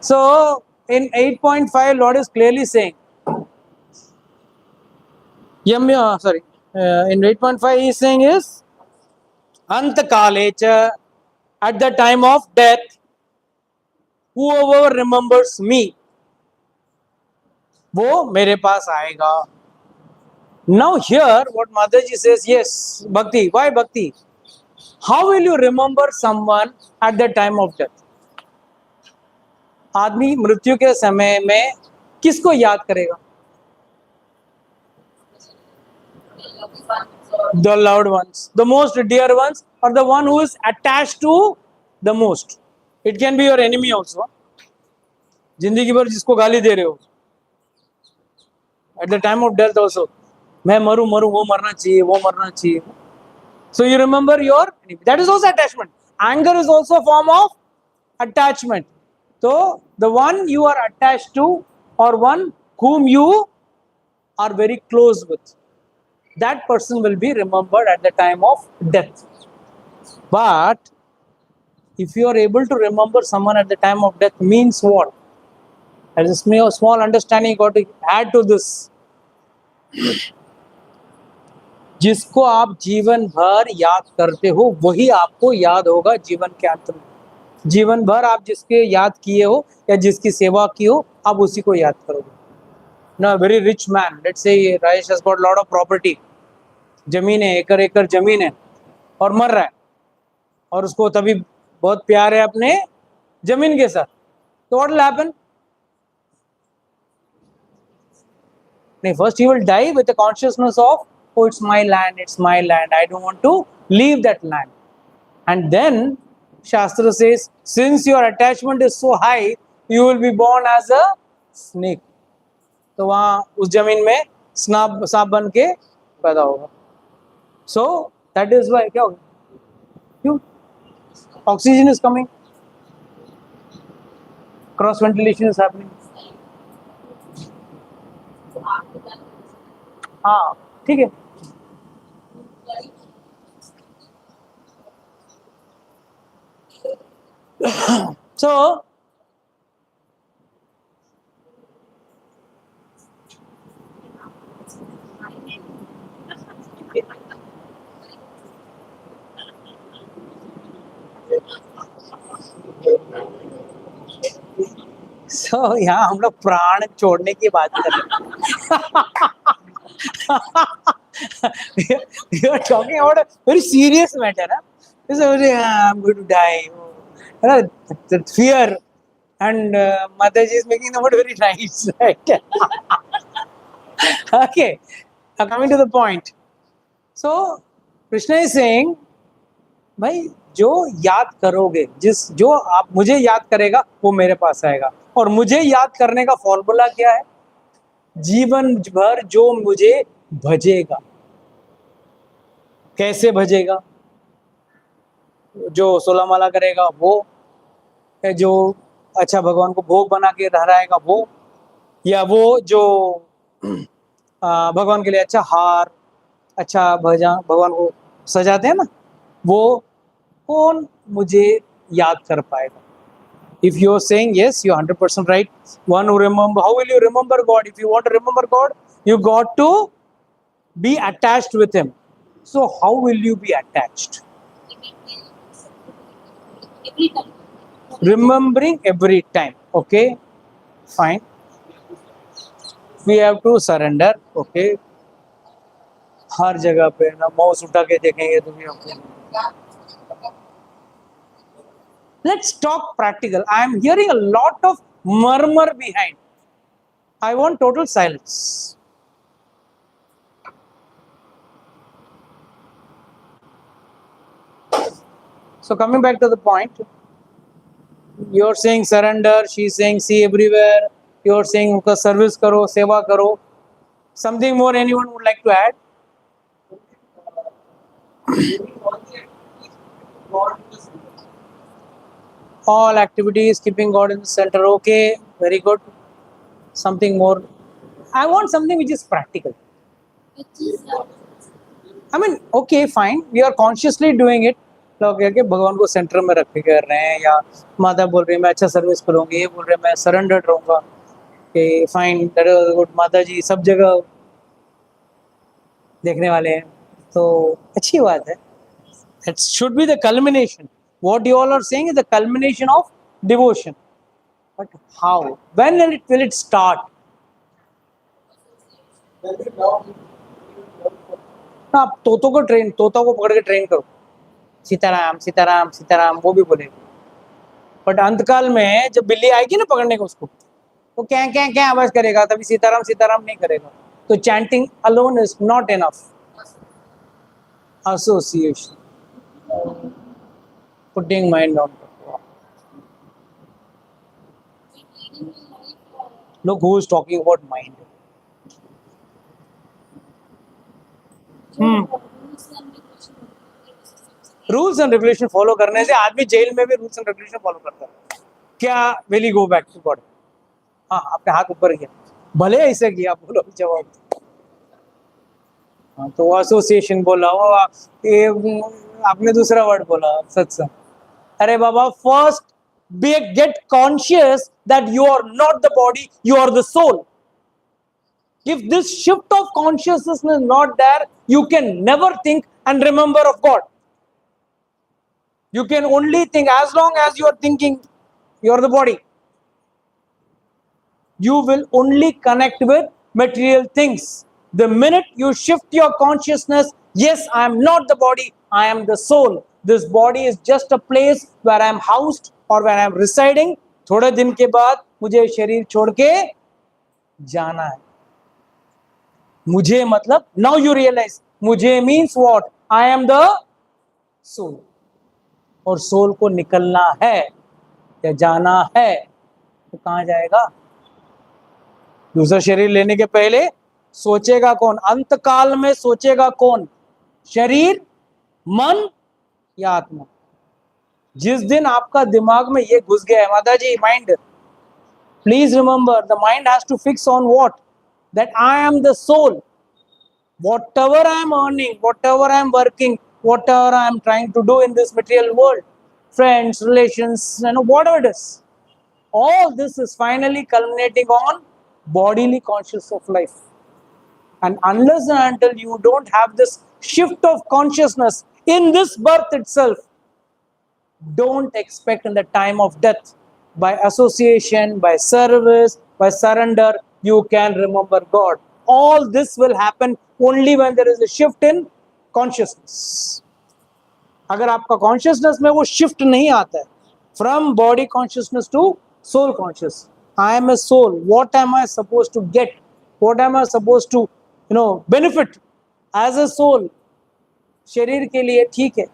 So in 8.5, Lord is clearly saying, in 8.5 he is saying is, Antakalecha, at the time of death, whoever remembers me, वो मेरे पास आएगा. Now here what Mataji says, yes, bhakti. Why bhakti? How will you remember someone at the time of death? आदमी मृत्यु के समय में किसको याद करेगा? The loved ones, the most dear ones, or the one who is attached to the most. It can be your enemy also. जिंदगी भर जिसको गाली दे रहे हो, at the time of death also, मैं मरूं मरूं, वो मरना चाहिए, वो मरना चाहिए. So you remember your enemy. That is also attachment. Anger is also a form of attachment. So the one you are attached to, or one whom you are very close with, that person will be remembered at the time of death. But if you are able to remember someone at the time of death, means what? There is a small understanding you got to add to this. जिसको आप जीवन भर याद करते हो, वही आपको याद होगा जीवन के अंत में. जीवन भर आप जिसके याद किए हो या जिसकी सेवा की हो, आप उसी को याद करोगे. ना very rich man, let's say Rajesh has got lot of property, जमीन है, एकड़ एकड़ जमीन है, और मर रहा है, और उसको तभी बहुत प्यार है अपने जमीन के साथ. तो व्हाट विल हैपन? नहीं, first he will die with the consciousness of, oh, it's my land, it's my land, I don't want to leave that land. And then Shastra says, since your attachment is so high, you will be born as a snake. तो वहाँ उस जमीन में सांप बन के पैदा होगा. So that is why क्या होगा? क्यों? Oxygen is coming, cross ventilation is happening. हाँ, ठीक है. So यहाँ हम लोग प्राण छोड़ने की बात कर रहे हैं. We are talking about a very serious matter. This is I'm going to die. That fear, and Mataji is making the word very nice, right? Okay, now coming to the point. So Krishna is saying, भाई जो याद करोगे, जो आप मुझे याद करेगा, वो मेरे पास आएगा. और मुझे याद करने का फॉर्मूला क्या है? जीवन भर जो मुझे भजेगा. कैसे भजेगा? जो 16 माला करेगा वो, जो अच्छा भगवान को भोग बना के रहराएगा वो, या वो जो भगवान के लिए अच्छा हार, अच्छा भगवान को सजाते हैं ना, वो कौन मुझे याद कर पाएगा? If you are saying yes, you are 100% right. One who remember, how will you remember God? If you want to remember God, you got to be attached with Him. So how will you be attached? Every time. Remembering every time. Okay, fine. We have to surrender. Okay. हर जगह पे ना mouse उठा के देखेंगे तो भी आपको. Let's talk practical. I am hearing a lot of murmur behind. I want total silence. So coming back to the point, you're saying surrender, she's saying see everywhere, you're saying unka service karo, seva karo. Something more anyone would like to add? All activities keeping God in the center. Okay, very good. Something more. I want something which is practical. I mean, okay, fine. We are consciously doing it. लोग क्या कि भगवान को centre में रख के कर रहे हैं, या माता बोल रही है मैं अच्छा सर्विस करूंगी, ये बोल रहे हैं मैं सरेंडर्ड रहूंगा, कि फाइन दैट इज गुड, माता जी सब जगह देखने वाले हैं, तो अच्छी बात है. It should be the culmination. What you all are saying is the culmination of devotion. But how? When will it start? आप तोतों को ट्रेन, तोता को पकड़ के ट्रेन करो, सीताराम सीताराम सीताराम, वो भी बोलेगा. बट अंतकाल में जब बिल्ली आएगी ना पकड़ने को उसको, तो क्या क्या क्या आवाज करेगा, तभी सीताराम सीताराम नहीं करेगा. तो chanting alone is not enough. Association, putting mind on. Look who is talking about mind. Rules and regulation follow करने से आदमी जेल में भी रूल्स एंड रेगुलेशन फॉलो करता है. क्या will he go back to God? हाँ, आपने हाथ ऊपर किया, भले ऐसे किया, बोलो जवाब. हाँ, तो एसोसिएशन बोला वो, ये आपने दूसरा वर्ड बोला सत्संग. अरे बाबा, first be get conscious that you are not the body, you are the soul. If this shift of consciousness is not there, you can never think and remember of God. You can only think as long as you are thinking you are the body. You will only connect with material things. The minute you shift your consciousness, yes, I am not the body, I am the soul. This body is just a place where I am housed or where I am residing. थोड़े दिन के बाद मुझे शरीर छोड़ के जाना है. मुझे मतलब, नाउ यू रियलाइज, मुझे means what, I am the soul. और सोल को निकलना है या जाना है, तो कहां जाएगा? दूसरा शरीर लेने के पहले सोचेगा कौन? अंतकाल में सोचेगा कौन? शरीर, मन या आत्मा? जिस दिन आपका दिमाग में ये घुस गया है, माता जी mind, please remember the mind has to fix on what, that I am the soul. Whatever I am earning, whatever I am working, whatever I am trying to do in this material world, friends, relations, whatever it is, all this is finally culminating on bodily conscious of life. And unless and until you don't have this shift of consciousness in this birth itself, don't expect in the time of death, by association, by service, by surrender, you can remember God. All this will happen only when there is a shift in consciousness. अगर आपका consciousness में वो shift नहीं आता है, from body consciousness to soul conscious, I am a soul, what am I supposed to get, what am I supposed to benefit as a soul? शरीर के लिए ठीक है,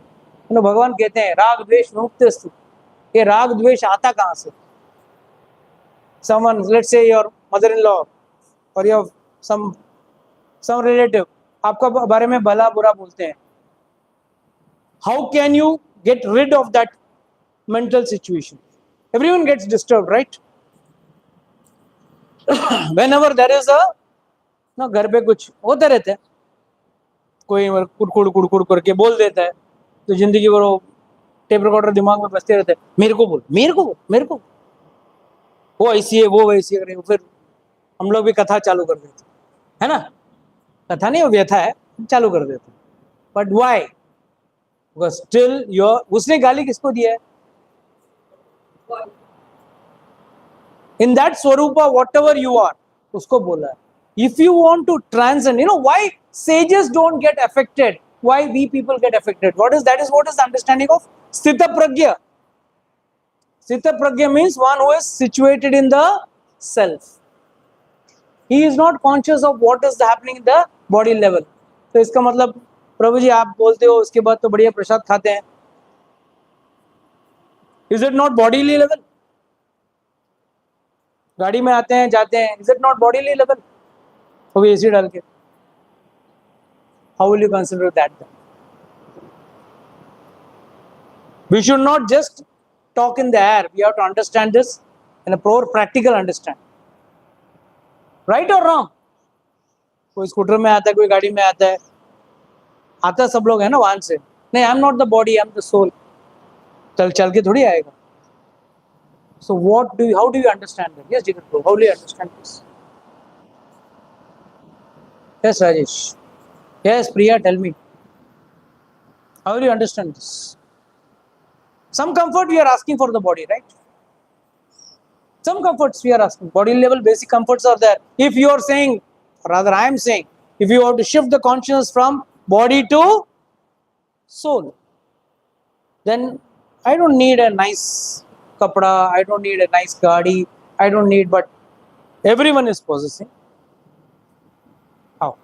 भगवान कहते हैं राग द्वेष विमुक्तिस्तु. ये राग द्वेष आता कहां से? Someone, let's say your mother-in-law or your some relative आपका बारे में भला बुरा बोलते हैं. How can you get rid of that mental situation? Everyone gets disturbed, right? Whenever there is a घर पे कुछ होते रहते हैं, कोई कुड़कुड़ करके बोल देता है, तो जिंदगी भर वो टेप रिकॉर्डर दिमाग में बजते रहते हैं, मेरे को बोल, मेरे को बोल, मेरे को, वो ऐसी है, वो वैसी है. फिर हम लोग भी कथा चालू कर देते है ना. कथा नहीं, वो व्यथा है, चालू कर देते. But why? Because still your, उसने गाली किसको दिया है? इन दैट स्वरूपा वॉट एवर यू आर, उसको बोला है. If you want to transcend, why sages don't get affected, why we people get affected? What is that? Is what is the understanding of sthita pragya? Sthita pragya means one who is situated in the self. He is not conscious of what is happening in the body level. तो इसका मतलब, प्रभु जी आप बोलते हो उसके बाद तो बढ़िया प्रसाद खाते हैं, is it not bodily level? गाड़ी में आते हैं जाते हैं, is it not bodily level? तो एसी डाल के, how will you consider that then? We should not just talk in the air. We have to understand this in a practical understanding. Right or wrong? कोई scooter में आता है, कोई गाड़ी में आता है सब लोग है ना वाहन से. नहीं, I am not the body, I am the soul, चल चल के थोड़ी आएगा. So how do you understand that? Yes, Jigar bro, how do you understand this? Yes, Rajesh. Yes, Priya, tell me. How will you understand this? Some comfort we are asking for the body, right? Some comforts we are asking. Body level basic comforts are there. If you are saying, rather I am saying, if you have to shift the consciousness from body to soul, then I don't need a nice kapda, I don't need a nice gadi, I don't need, but everyone is possessing. How?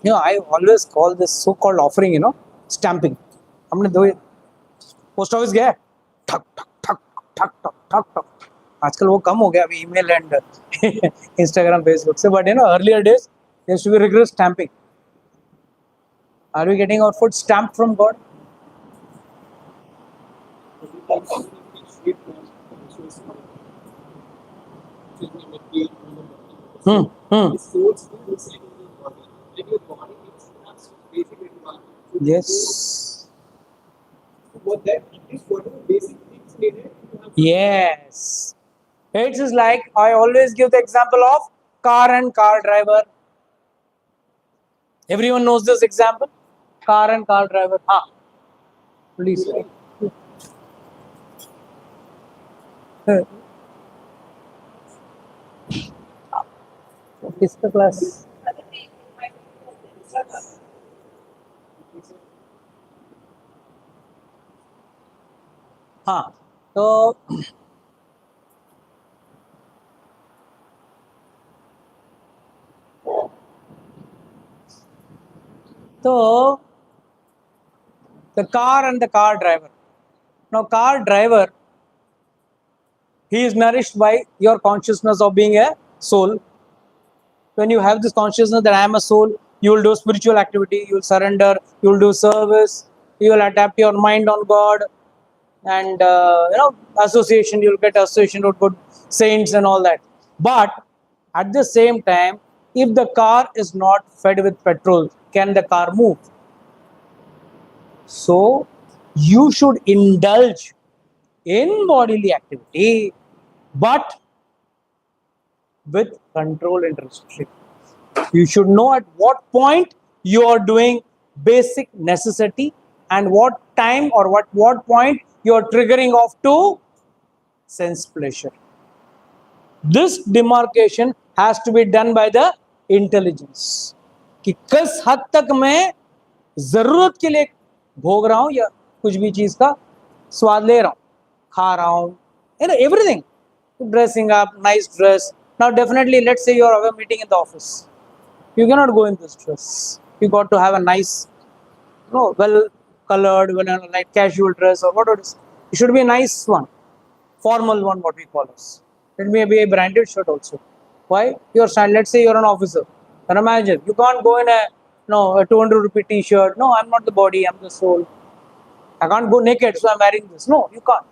I always call this so-called offering, stamping. हमने दो post office गया, ठक ठक ठक ठक ठक ठक ठक. आजकल वो कम हो गया अभी ईमेल एंड इंस्टाग्राम फेसबुक से, but earlier days there should be rigorous stamping. Are we getting our foot stamped from God? Yes. Yes. It is like I always give the example of car and car driver. Everyone knows this example? Car and car driver. Please. किसका class? हाँ, तो the car and the car driver. Now, car driver, he is nourished by your consciousness of being a soul. When you have this consciousness that I am a soul, you will do spiritual activity, you will surrender, you will do service, you will adapt your mind on God, and association, you will get association with good saints and all that. But at the same time, if the car is not fed with petrol, can the car move? So you should indulge in bodily activity, but with control and restriction. You should know at what point you are doing basic necessity and what time or what point you are triggering off to sense pleasure. This demarcation has to be done by the intelligence. कि किस हद तक मैं जरूरत के लिए भोग रहा हूं या कुछ भी चीज का स्वाद ले रहा हूं, खा रहा हूं, everything. Dressing up, nice dress. Now definitely, let's say you are have a meeting in the office. You cannot go in this dress. You got to have a nice, well colored, like casual dress or whatever it is. It should be a nice one, formal one, what we call us. It may be a branded shirt also. Why? You're let's say you're an officer, you're a manager. You can't go in a 200 rupee t-shirt. No, I'm not the body, I'm the soul. I can't go naked, so I'm wearing this. No, you can't.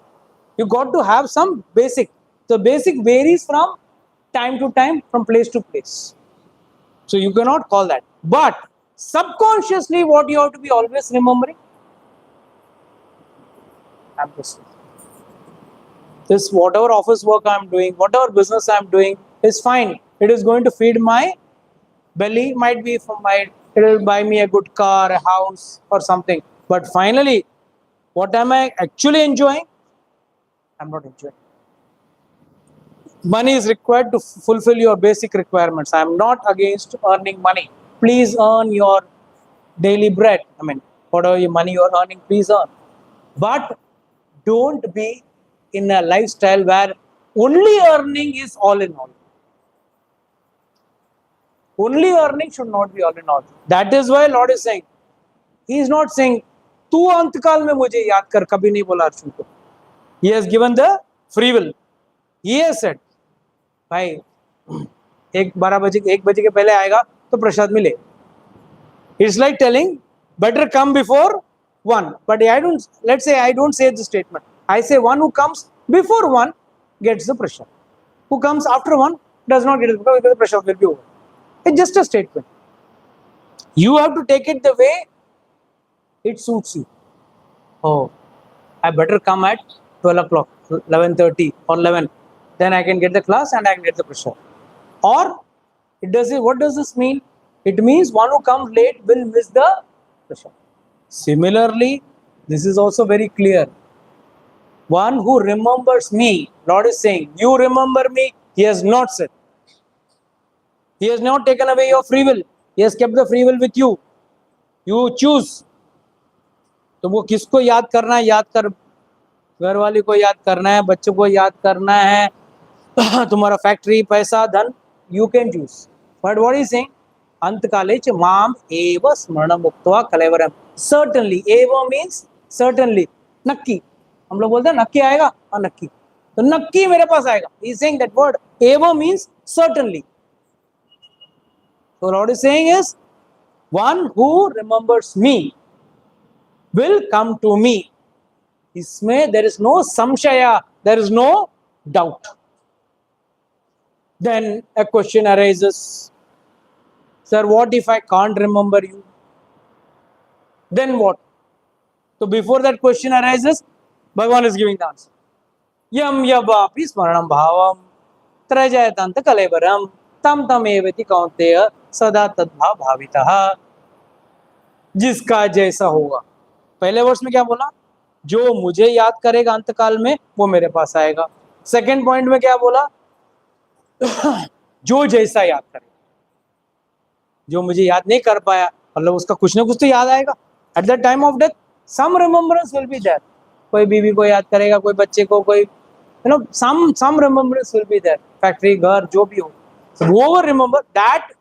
You got to have some basic. The basic varies from time to time, from place to place. So you cannot call that. But subconsciously, what you have to be always remembering? I'm the soul. This whatever office work I'm doing, whatever business I'm doing is fine. It is going to feed my belly, might be it will buy me a good car, a house or something. But finally, what am I actually enjoying? I'm not enjoying. Money is required to fulfill your basic requirements. I'm not against earning money. Please earn your daily bread. I mean, whatever money you're earning, please earn. But don't be in a lifestyle where only earning is all in all. Only earning should not be all in all. That is why Lord is saying, He is not saying, "Tu अंतकाल में मुझे याद कर," कभी नहीं बोला अर्जुन को. He has given the free will. He has said, भाई 1 बजे के पहले आएगा तो प्रसाद मिले. It's like telling, better come before one. But I don't, let's say I don't say the statement. I say one who comes before one gets the pressure. Who comes after one does not get it because the pressure will be over. It's just a statement. You have to take it the way it suits you. Oh, I better come at 12 o'clock, 11:30 or 11. Then I can get the class and I can get the pressure. Or what does this mean? It means one who comes late will miss the pressure. Similarly, this is also very clear. One who remembers me, Lord is saying, you remember me, he has not said. He has not taken away your free will. He has kept the free will with you. You choose. तो वो किसको याद करना है, याद कर, घर वाली को याद करना है, बच्चों को याद करना है, तुम्हारा फैक्ट्री, पैसा, धन, you can choose. But what is saying? अंतकाले च माम एव स्मरणम उक्त्वा कलेवरम. Certainly, एव means certainly, नक्की. हम लोग बोलते हैं नक्की आएगा, हाँ नक्की, तो नक्की मेरे पास आएगा. He is saying that word एव means certainly. So Lord is saying is, one who remembers me will come to me. इसमें there is no samshaya, there is no doubt. Then a question arises, sir, what if I can't remember you? Then what? So before that question arises, Bhagavan is giving the answer. Yam yabapi smaranam bhavam trajayatanta kalevaram tam tam evati kaunteya सदा तद्भाव भावितः. जिसका जैसा होगा. पहले वर्ष में क्या बोला? जो मुझे याद करेगा अंतकाल में वो मेरे पास आएगा. सेकंड पॉइंट में क्या बोला? जो जैसा याद करेगा. जो मुझे याद नहीं कर पाया मतलब उसका कुछ ना कुछ तो याद आएगा. At the time of death some remembrance will be there. कोई बीवी को याद करेगा, कोई बच्चे को, कोई some remembrance will be there. Factory, घर, जो भी हो, whoever remember that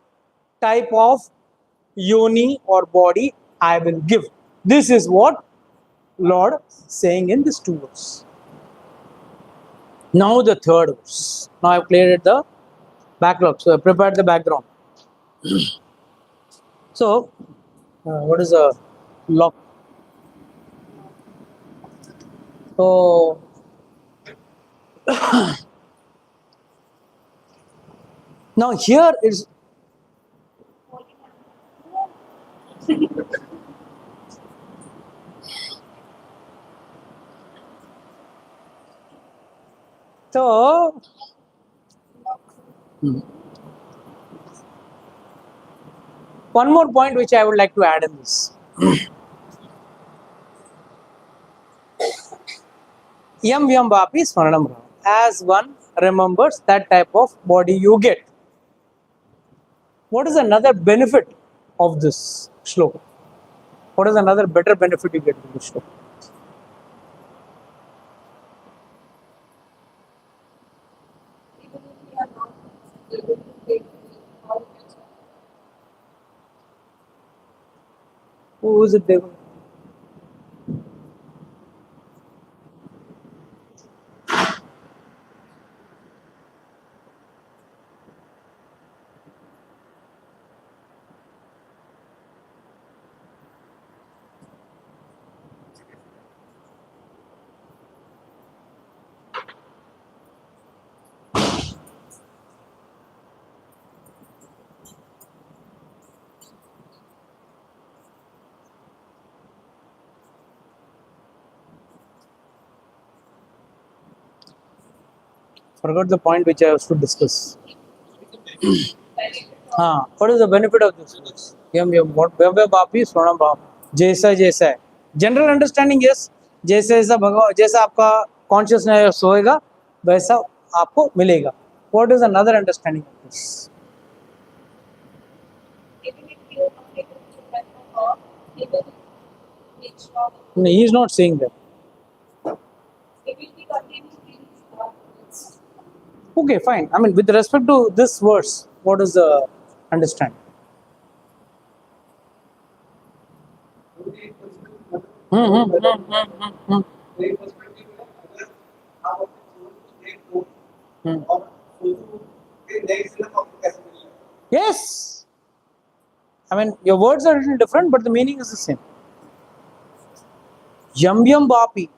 type of yoni or body I will give. This is what Lord saying in this 2 verse. Now the third verse. Now I have cleared the backlog, so I prepared the background. So what is a lock? So now here is so one more point which I would like to add in this. Yam yam vapi smaranam bhava. As one remembers that type of body you get. What is another benefit of this shloka? What is another better benefit you get from this shloka? Who is it there? Forgot the point which I was to discuss. What is the benefit of this? Yam yam. What vapi swaranam bhav. जैसा जैसा है. General understanding yes. जैसा जैसा भगवान, जैसा आपका consciousness होएगा वैसा आपको मिलेगा. What is another understanding of this? No, he is not saying that. Okay, fine. I mean, with respect to this verse, what is the understanding? Yes. I mean, your words are a little different, but the meaning is the same. Yum yum bapi.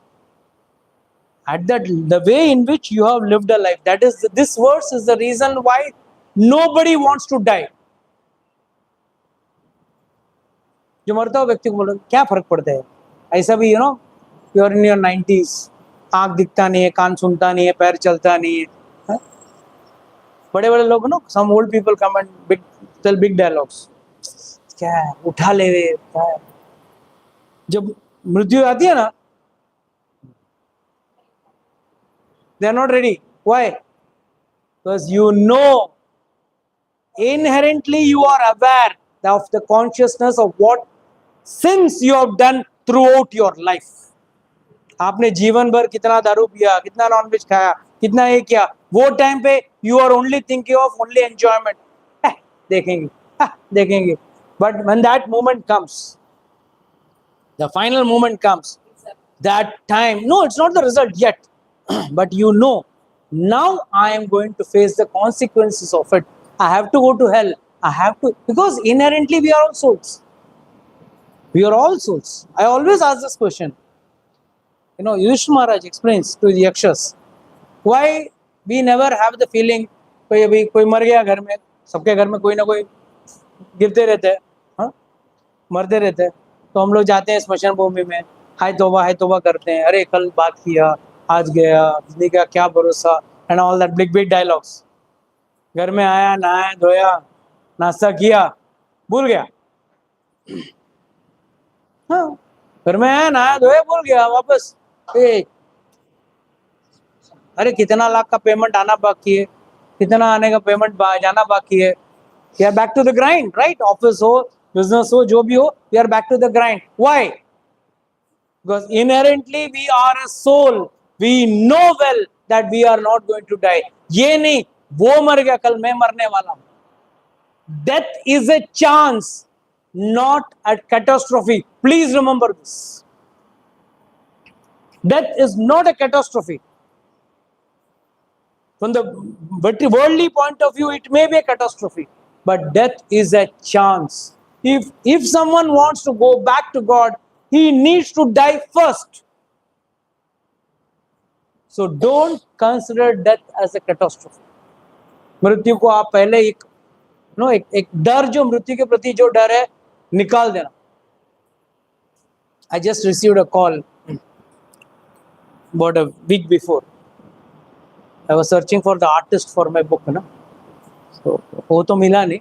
At that, the way in which you have lived a life, that is, this verse is the reason why nobody wants to die. जो मरता हो व्यक्ति को बोलो क्या फर्क पड़ता है, ऐसा भी you are in your 90s, आंख दिखता नहीं है, कान सुनता नहीं है, पैर चलता नहीं है, बड़े बड़े लोग some old people come and big tell big dialogues, क्या है उठा ले रे, क्या है, जब मृत्यु आती है ना, they are not ready. Why? Because inherently you are aware of the consciousness of what sins you have done throughout your life. आपने जीवन भर कितना दारू पिया, कितना नॉनवेज खाया, कितना ये किया, वो टाइम पे you are only thinking of only enjoyment. देखेंगे. But when that moment comes, the final moment comes, that time, no, it's not the result yet. But now I am going to face the consequences of it. I have to go to hell. I have to, because inherently we are all souls. We are all souls. I always ask this question. Yudhishthira Maharaj explains to the Yakshas why we never have the feeling कोई मर गया घर में, सबके घर में कोई ना कोई गिरते रहते हैं, मरते रहते हैं, तो हम लोग जाते हैं स्मशान भूमि में, हाय तौबा करते हैं, अरे कल बात किया, आज गया, जिंदगी का क्या भरोसा, and all that big dialogues. घर में आया, नहाया धोया, नाश्ता किया, भूल गया. हाँ, घर में आया, नहाया धोया, भूल गया, वापस अरे कितना लाख का पेमेंट आना बाकी है, कितना आने का पेमेंट जाना बाकी है. We are back to the grind, right? Office हो, business हो, जो भी हो, we are back to the grind. Why? Because inherently we are a soul. We know well that we are not going to die. ये नहीं, वो मर गया, कल मैं मरने वाला हूं. Death is a chance, not a catastrophe. Please remember this. Death is not a catastrophe. From the worldly point of view, it may be a catastrophe, but death is a chance. If someone wants to go back to God, he needs to die first. So don't consider death as a catastrophe. मृत्यु को आप पहले एक डर, जो मृत्यु के प्रति जो डर है, निकाल देना. I just received a call about a week before. I was searching for the artist for my book, so वो तो मिला नहीं,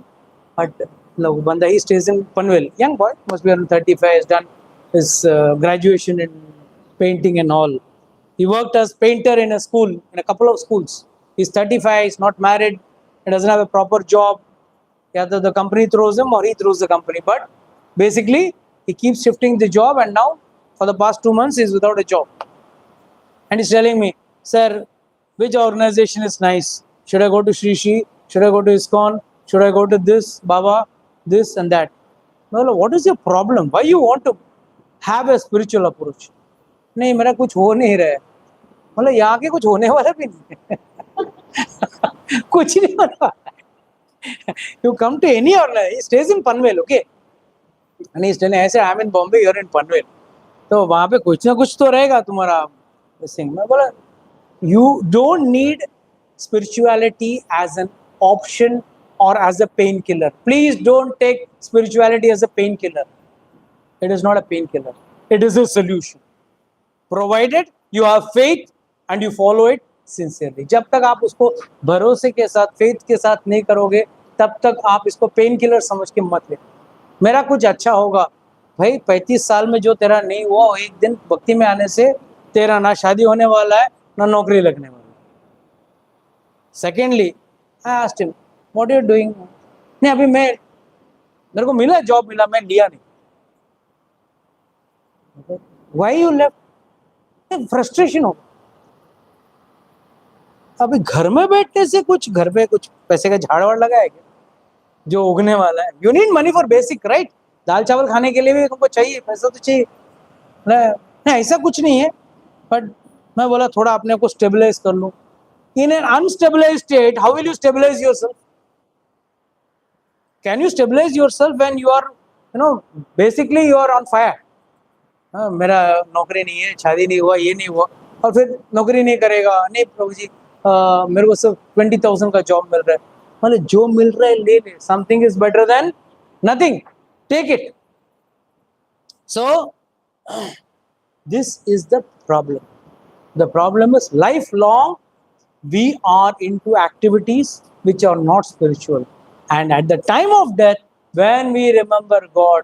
but बंदा, he stays in Panvel, young boy, must be around 35, has done his graduation in painting and all. He worked as painter in a couple of schools. He's 35, he's not married, he doesn't have a proper job. Either the company throws him or he throws the company, but basically he keeps shifting the job, and now for the past 2 months he's without a job. And he's telling me, sir, which organization is nice? Should I go to Shri Shri? Should I go to ISKCON? Should I go to this, Baba, this and that? No, what is your problem? Why you want to have a spiritual approach? नहीं, मेरा कुछ हो नहीं रहा है. मतलब यहाँ के कुछ होने वाला भी नहीं है. कुछ नहीं होने वाला है. You come to any organization, he stays in Panvel, okay? And he's telling, ऐसे I'm in Bombay, you're in Panvel. तो वहाँ पे कुछ ना कुछ तो रहेगा तुम्हारा. मैं बोला, you don't need spirituality as an option or as a painkiller. Please don't take spirituality as a painkiller. It is not a painkiller. It is a solution. Provided you have faith and you follow it sincerely. जब तक आप उसको भरोसे के साथ, faith के साथ नहीं करोगे, तब तक आप इसको painkiller समझ के मत ले. मेरा कुछ अच्छा होगा भाई, 35 साल में जो तेरा नहीं हुआ, एक दिन भक्ति में आने से तेरा ना शादी होने वाला है, ना नौकरी लगने वाली. Secondly, I asked him, what are you doing? नहीं, अभी मेरे को मिला, जॉब मिला, मैं लिया नहीं. Why you left? फ्रस्ट्रेशन हो. अभी घर में बैठने से कुछ, घर पे कुछ पैसे का झाड़ वाड़ लगाया क्या जो उगने वाला है? You need money for basic, right? दाल चावल खाने के लिए भी तुमको चाहिए, पैसा तो चाहिए. नहीं, ऐसा कुछ नहीं है. बट मैं बोला थोड़ा अपने को स्टेबलाइज कर लूं. In an unstabilized state, how will you stabilize yourself? Can you stabilize yourself when you are, basically you are on fire? हाँ, मेरा नौकरी नहीं है, शादी नहीं हुआ, ये नहीं हुआ, और फिर नौकरी नहीं करेगा, नहीं प्रभु जी, मेरे को सिर्फ 20,000 का जॉब मिल रहा है। मतलब जो मिल रहा है ले ले, something is better than nothing, take it. So this is the problem. The problem is lifelong we are into activities which are not spiritual, and at the time of death, when we remember God,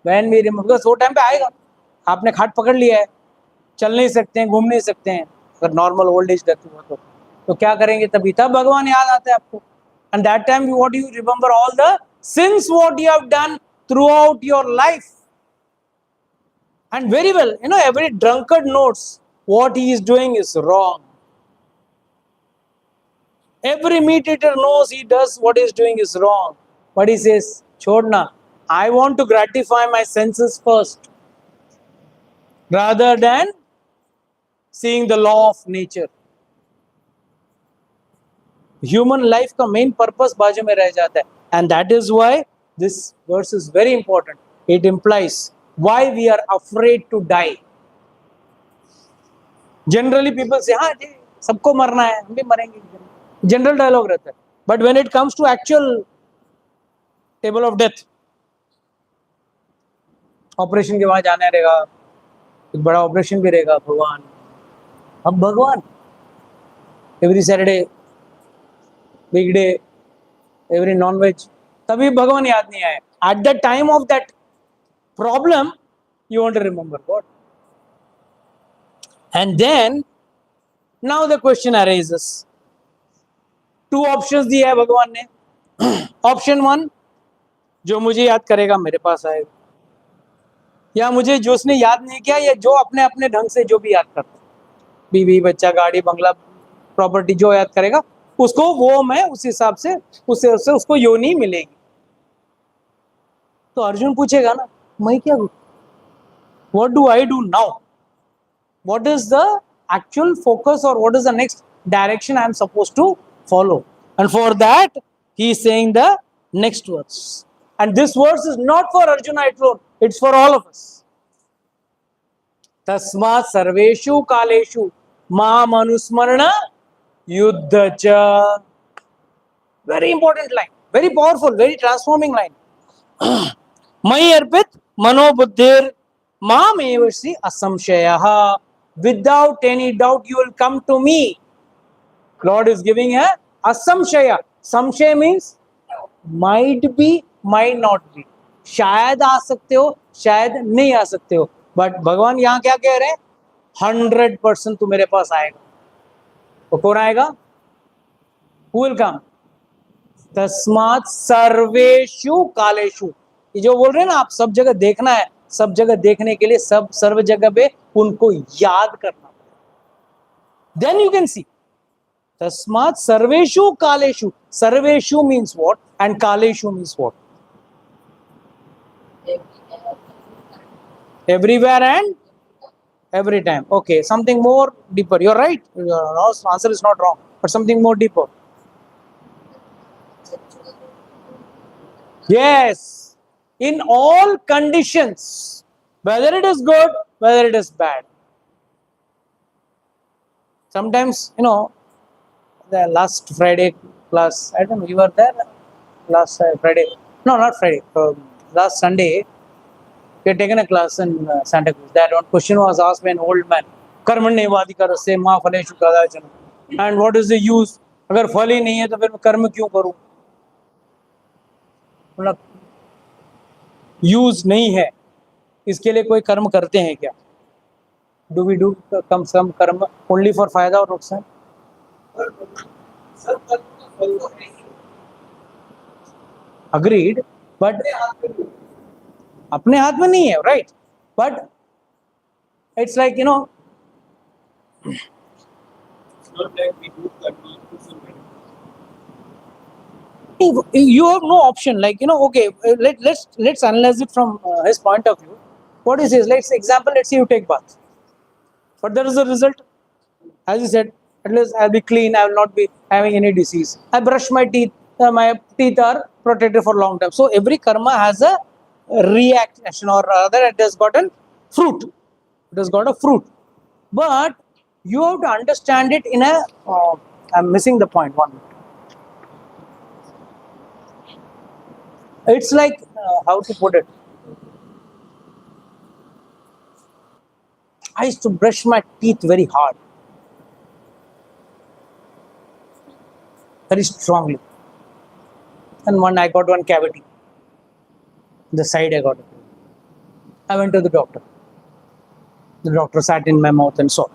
when we remember, because वो time पे आएगा, आपने खाट पकड़ लिया है, चल नहीं सकते हैं, घूम नहीं सकते हैं, अगर नॉर्मल ओल्ड एज डेथ हुआ तो क्या करेंगे? तभी तब भगवान याद आता है आपको, and that time what you remember all the sins what you have done throughout your life. And very well, every drunkard knows what he is doing is wrong. Every meat eater knows he does what he is doing is wrong. But he says, Chodna, I want to gratify my senses first, rather than seeing the law of nature. Human life का main purpose बाजू में रह जाता है. And that is why this verse is very important. It implies why we are afraid to die. Generally people say, हाँ जी सबको मरना है, हम भी मरेंगे, जनरल डायलॉग रहता है. But when it comes to actual table of death, operation के वहां जाना रहेगा, एक बड़ा ऑपरेशन भी रहेगा, भगवान, अब भगवान every Saturday, weekday, every non veg, तभी भगवान याद नहीं आए. At the time of that problem you want to remember God. And then now the question arises. Two options दिए है भगवान ने. ऑप्शन वन, जो मुझे याद करेगा मेरे पास आएगा, या मुझे जो उसने याद नहीं किया, या जो अपने अपने ढंग से जो भी याद करता, बीवी बच्चा गाड़ी बंगला प्रॉपर्टी जो याद करेगा उसको, वो मैं उस हिसाब से उससे उसको योनि मिलेगी. तो अर्जुन पूछेगा ना, मैं क्या करूं? What do I do now? What is the actual focus, और what is the next direction I am supposed to follow? And for that he is saying the next verse, and this verse is not for Arjuna alone, it's for all of us. Tasmat sarveshu kaleshu mam anusmarana yuddha cha. Very important line, very powerful, very transforming line. Mai arpit mano buddhir mam evasi asamshayah. Without any doubt you will come to me. Lord is giving a asamshaya. Samshaya means might be, might not be. शायद आ सकते हो, शायद नहीं आ सकते हो. But भगवान यहाँ क्या कह रहे हैं? 100% तू मेरे पास आएगा. तो कौन आएगा? Who will come? तस्मात् सर्वेषु कालेषु. ये जो बोल रहे हैं ना, आप सब जगह देखना है, सब जगह देखने के लिए सब सर्व जगह पे उनको याद करना. Then you can see. Tasmat sarveshu kaleshu. Sarveshu means what? And kaleshu means what? Everywhere and every time. Okay, something more deeper. You're right. Your answer is not wrong, but something more deeper. Yes. In all conditions, whether it is good, whether it is bad. Sometimes, the last Friday class, I don't know, you were there last Friday. No, not Friday. Last Sunday, we had taken a class in Santa Cruz. That one question was asked by an old man. Karmanevadikarasse ma phaleshu kadachana. And what is the use? अगर फल ही नहीं है तो फिर मैं कर्म क्यों करूं? मतलब यूज नहीं है, इसके लिए कोई कर्म करते हैं क्या? Do we do some कर्म only for फायदा और नुकसान? Agreed, but अपने हाथ में नहीं है, right? But it's like, Not like we do karma to some benefit. you have no option. Like, okay, let's analyze it from his point of view. What is his? Let's say you take bath, but there is a result. As you said, at least I'll be clean, I will not be having any disease. I brush my teeth are protected for a long time. So every karma has a reaction, or rather it has gotten fruit. It has got a fruit. But you have to understand it in a. I'm missing the point. One minute. It's like how to put it. I used to brush my teeth very hard, very strongly, and I got one cavity. The side I got it. I went to the doctor. The doctor sat in my mouth and saw.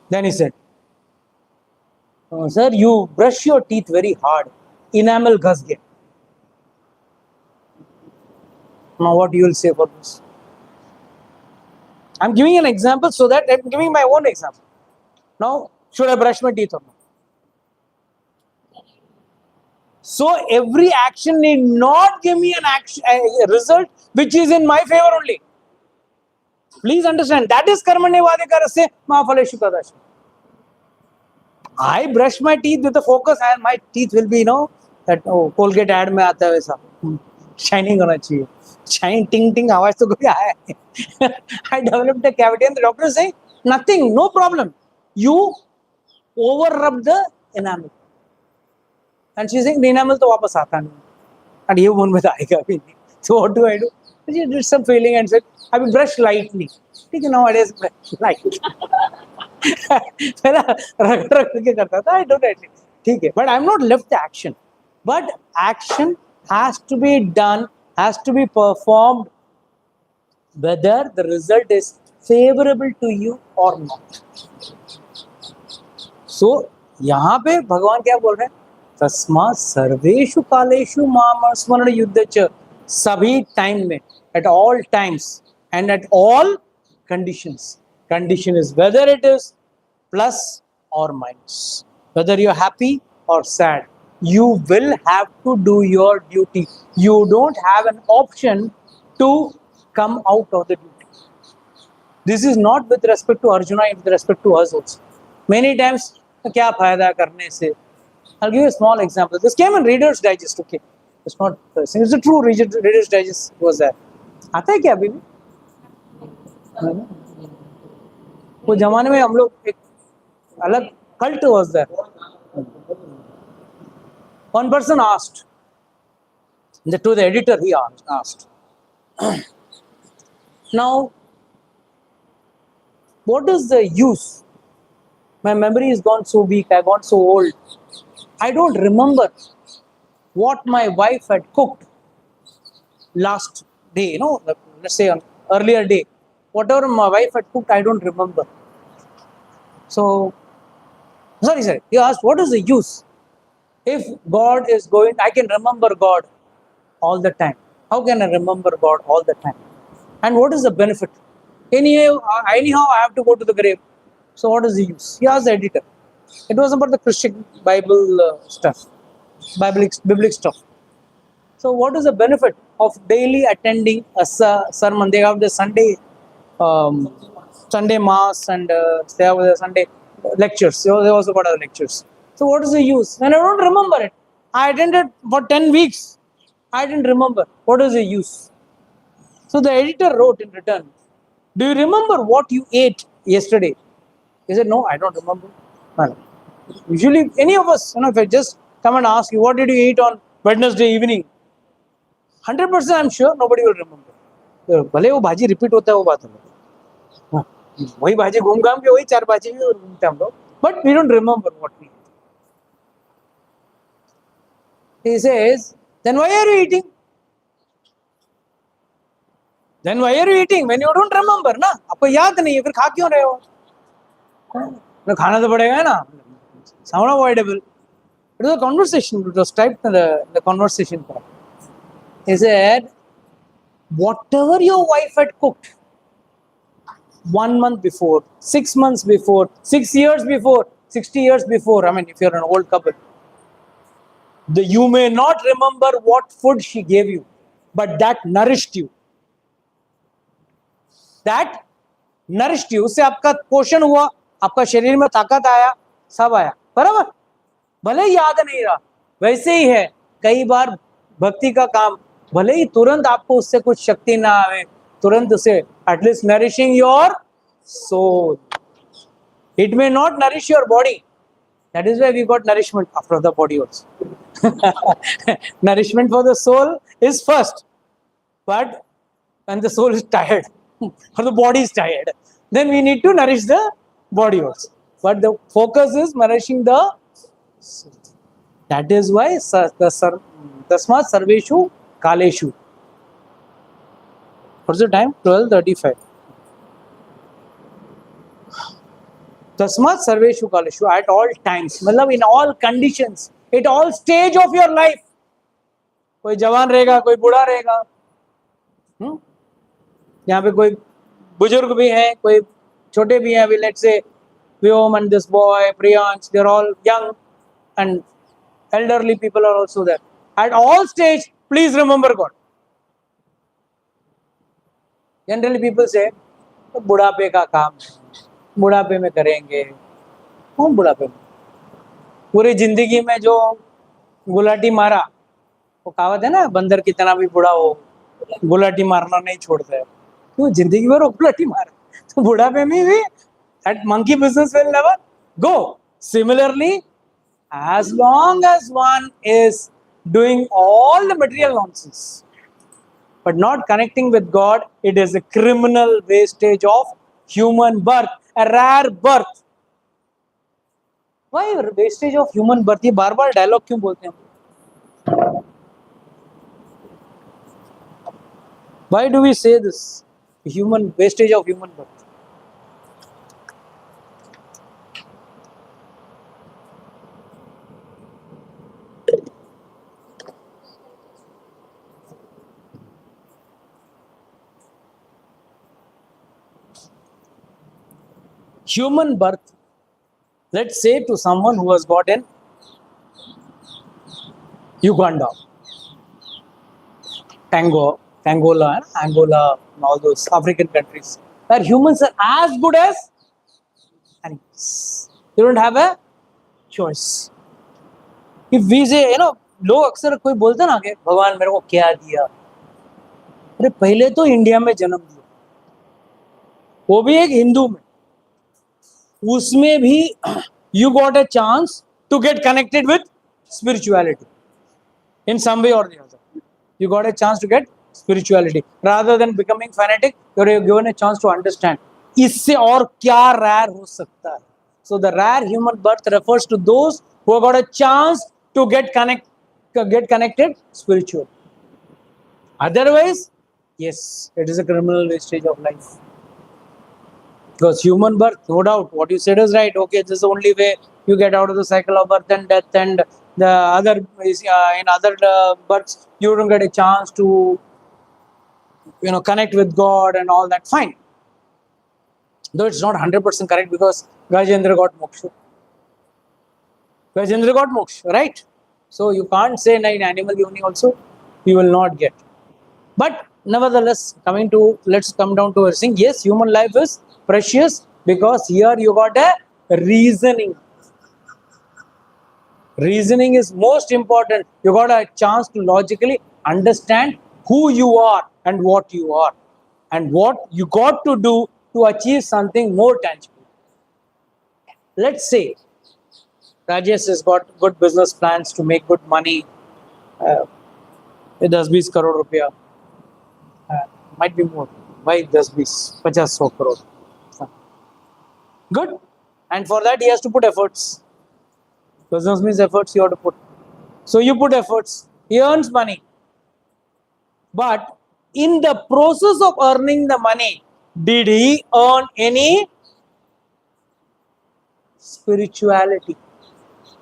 Then he said, "Sir, you brush your teeth very hard. Enamel ghas gaya." Now, what you will say for this? I'm giving an example so that I'm giving my own example. Now, should I brush my teeth or not? So every action need not give me a result which is in my favor only. Please understand, that is karmane vadikarasya mahaphalesu kadasya. I brush my teeth with a focus and my teeth will be, that Colgate ad में आता है वैसा shining होना चाहिए. Shine ting ting आवाज तो कोई आया है. I developed a cavity and the doctor is saying nothing, no problem. You over rub the enamel. And she's saying the enamel तो वापस आता नहीं. And ये मन में तो आएगा भी नहीं. So what do I do? She did some feeling and said, I will brush lightly. ठीक है, nowadays brush light. पहला रगड़ रगड़ के करता था. I do that. ठीक है, but I'm not left the action. But action has to be done, has to be performed, whether the result is favorable to you or not. So यहाँ पे भगवान क्या बोल रहे हैं? तस्मा सर्वेषु कालेषु माम स्मरण युद्ध च, सभी टाइम में, at all times and at all conditions. Condition is whether it is plus or minus, whether you're happy or sad, you will have to do your duty. You don't have an option to come out of the duty. This is not with respect to Arjuna, with respect to us also. Many times, क्या फायदा करने से? I'll give you a small example. This came in Reader's Digest, okay? It's not, it's a true Reader's Digest was there. आता है क्या अभी भी? वो जमाने में हम लोग एक अलग cult was there. One person asked, to the editor he asked, now, what is the use? My memory has gone so weak, I got so old. I don't remember what my wife had cooked last day, let's say on earlier day. Whatever my wife had cooked, I don't remember. So, sorry, he asked, what is the use? If God is going, I can remember God all the time. How can I remember God all the time? And what is the benefit? Anyhow, I have to go to the grave. So what is the use? He asked the editor. It was about the Christian Bible stuff, biblical stuff. So what is the benefit of daily attending a sermon? They have the Sunday mass and they have the Sunday lectures. So they also got other lectures. So what is the use? And I don't remember it. I attended for 10 weeks. I didn't remember. What is the use? So the editor wrote in return, do you remember what you ate yesterday? He said, no, I don't remember. No. Usually, any of us, if I just come and ask you, what did you eat on Wednesday evening? 100% I'm sure nobody will remember. भले वो भाजी repeat होता है वो बात है, वही भाजी घूम घाम के वही चार भाजी भी घूमते हम लोग, but we don't remember what we ate. He says, then why are you eating? Then why are you eating when you don't remember? ना आपको याद नहीं है, फिर खा क्यों रहे हो? खाना तो पड़ेगा ना. Sound avoidable. It was a conversation. It was typed in the conversation part. He said, whatever your wife had cooked 1 month before, 6 months before, 6 years before, 60 years before, I mean, if you're an old couple, you may not remember what food she gave you, but that nourished you. That nourished you. उससे आपका पोषण हुआ, आपका शरीर में ताकत आया, सब आया, बराबर? भले ही याद नहीं रहा. वैसे ही है कई बार भक्ति का काम, भले ही तुरंत आपको उससे कुछ शक्ति ना आवे, तुरंत उसे at least nourishing your soul. It may not nourish your body. That is why we got nourishment after the body also. Nourishment for the soul is first. But when the soul is tired or the body is tired, then we need to nourish the body also. But the focus is nourishing the soul. That is why Tasmat Sarveshu Kaleshu. What's the time? 12:35. Tasmat Sarveshu Kaleshu, at all times, मतलब in all conditions, at all stage of your life. कोई जवान रहेगा, कोई बूढ़ा रहेगा, यहाँ पे कोई बुजुर्ग भी हैं, कोई छोटे भी हैं. Let's say Vyom and this boy Priyansh, they're all young and elderly people are also there. At all stage, please remember God. Generally people say बुढ़ापे का काम है, बुढ़ापे में करेंगे. कौन बुढ़ापे में? पूरी जिंदगी में जो गुलाटी मारा, वो कहावत है ना, बंदर कितना भी बुढ़ा हो गुलाटी मारना नहीं छोड़ता है. क्यों? जिंदगी भर वो गुलाटी मारा, तो बुढ़ापे में भी that monkey business will never go. Similarly, as long as one is doing all the material nonsense but not connecting with God, it is a criminal wastage of human birth, a rare birth. Why wastage of human birth? ये बार बार dialogue क्यों बोलते हैं? Why do we say this? Human wastage of human birth. Human birth, let's say to someone who has got in Uganda, Angola, and all those African countries, where humans are as good as animals. They don't have a choice. If we say, लोग अक्सर कोई बोलते ना कि भगवान मेरे को क्या दिया, अरे पहले तो इंडिया में जन्म दिया, वो भी एक हिंदू में. उसमें भी you got a chance to get connected with spirituality in some way or the other. You got a chance to get spirituality rather than becoming fanatic. You're given a chance to understand इससे और क्या rare हो सकता है. So the rare human birth refers to those who have got a chance to get connected spiritually. Otherwise, yes, it is a criminal wastage of life. Because human birth, no doubt, what you said is right. Okay, this is the only way you get out of the cycle of birth and death, and the other is in other births you don't get a chance to connect with God and all that. Fine, though it's not 100% correct, because Gajendra got moksha. Gajendra got moksha, right? So you can't say in animal yoni also you will not get. But nevertheless, let's come down to everything. Yes, human life is precious because here you got a reasoning. Reasoning is most important. You got a chance to logically understand who you are and what you are and what you got to do to achieve something more tangible. Let's say Rajesh has got good business plans to make good money. 10-20 crore rupiah. Might be more. Why 10-20? 50-100 crore. Good. And for that he has to put efforts. Business means efforts you have to put. So you put efforts. He earns money. But in the process of earning the money, did he earn any spirituality?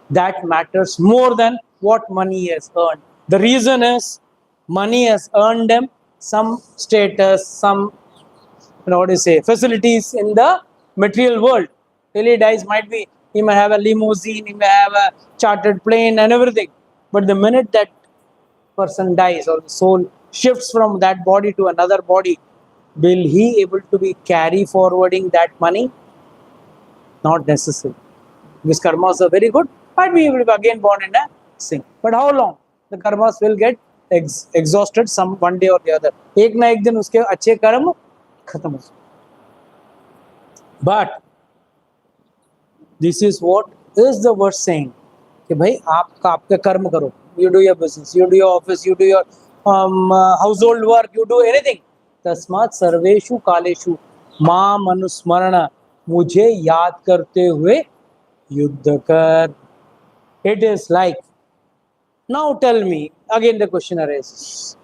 That matters more than what money he has earned. The reason is money has earned him some status, some facilities in the material world. Till he dies, he may have a limousine, he may have a chartered plane and everything. But the minute that person dies or the soul shifts from that body to another body, will he able to be carry forwarding that money? Not necessary. His karmas are very good, might be able to again born in a sink. But how long? The karmas will get exhausted some one day or the other. एक ना एक दिन उसके अच्छे कर्म खत्म हो जाए. But this is what is the verse saying कि भाई आपका कर्म करो. You do your business, you do your office, you do your household work, you do anything. तस्मात् सर्वेषु कालेषु माम अनुस्मरण, मुझे याद करते हुए युद्ध कर. It is like, now tell me, again the question arises.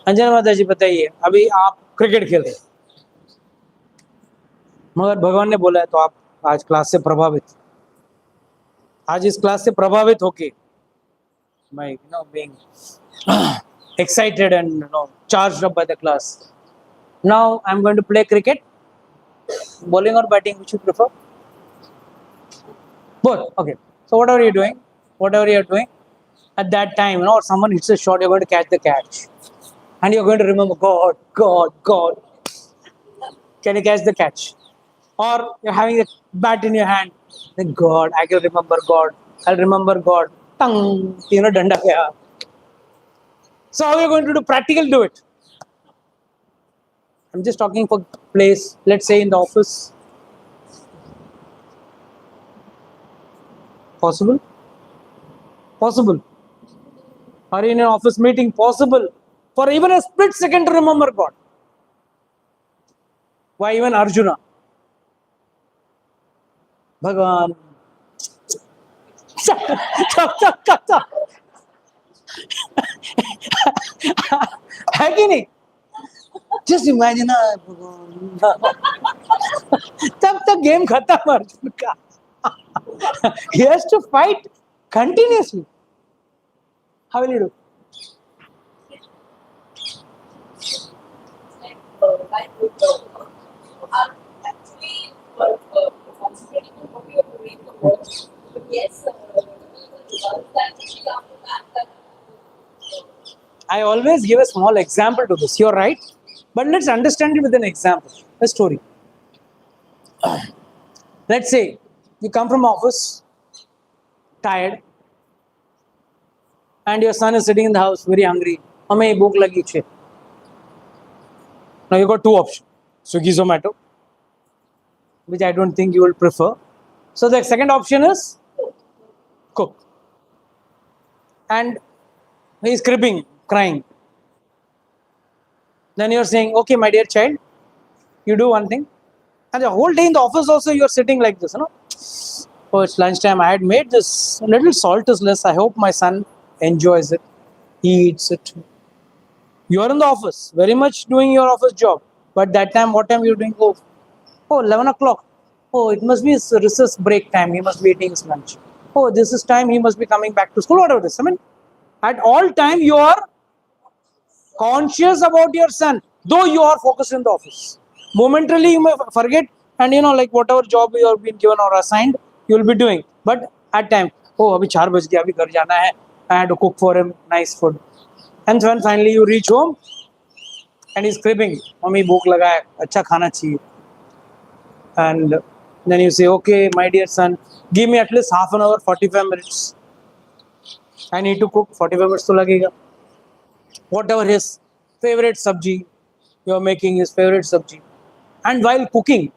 Anjana माता जी बताइए, अभी आप क्रिकेट खेल रहे हैं, मगर भगवान ने बोला है तो आप आज क्लास से प्रभावित, आज इस क्लास से प्रभावित होके मैं being excited and charged up by the class. Now I'm going to play cricket. Bowling or batting, which you prefer? Both. Okay. So whatever you're doing, at that time, or someone hits a shot, you're going to catch the catch, and you're going to remember God, God, God. Can you catch the catch? Or you're having a bat in your hand, then God, I can remember God. I'll remember God. Tang, danda gaya. So how are you going to do practical? Do it. I'm just talking for place. Let's say in the office. Possible? Possible. Or in an office meeting? Possible. For even a split second to remember God. Why even Arjuna? Bhagwan. है कि नहीं? Just imagine तब तक game खत्म अर्जुन का. He has to fight continuously. How will you do? I always give a small example to this. You're right. But let's understand it with an example, a story. Let's say you come from office, tired, and your son is sitting in the house, very hungry. हमें भूख लगी छे. Now you got two options: Swiggy, Zomato, which I don't think you will prefer. So the second option is cook. And he is cribbing, crying. Then you're saying, okay, my dear child, you do one thing. And the whole day in the office also you're sitting like this, Oh, it's lunchtime. I had made this. A little salt is less. I hope my son enjoys it. He eats it. You're in the office, very much doing your office job. But that time, what time you're doing? Oh, 11 o'clock. Oh, it must be his recess break time. He must be eating his lunch. Oh, this is time he must be coming back to school. Whatever it is. I mean, at all time you are conscious about your son, though you are focused in the office. Momentarily you may forget, and like whatever job you have been given or assigned, you will be doing. But at time, oh, abhi 4 baj gaya, abhi ghar jana hai. I had to cook for him nice food. And when finally you reach home, and he's cribbing, Mummy, bhook laga hai, acha khana chahiye. And then you say, okay, my dear son, give me at least half an hour, 45 minutes. I need to cook, 45 minutes to lagega. Whatever his favorite sabji, you are making his favorite sabji. And while cooking,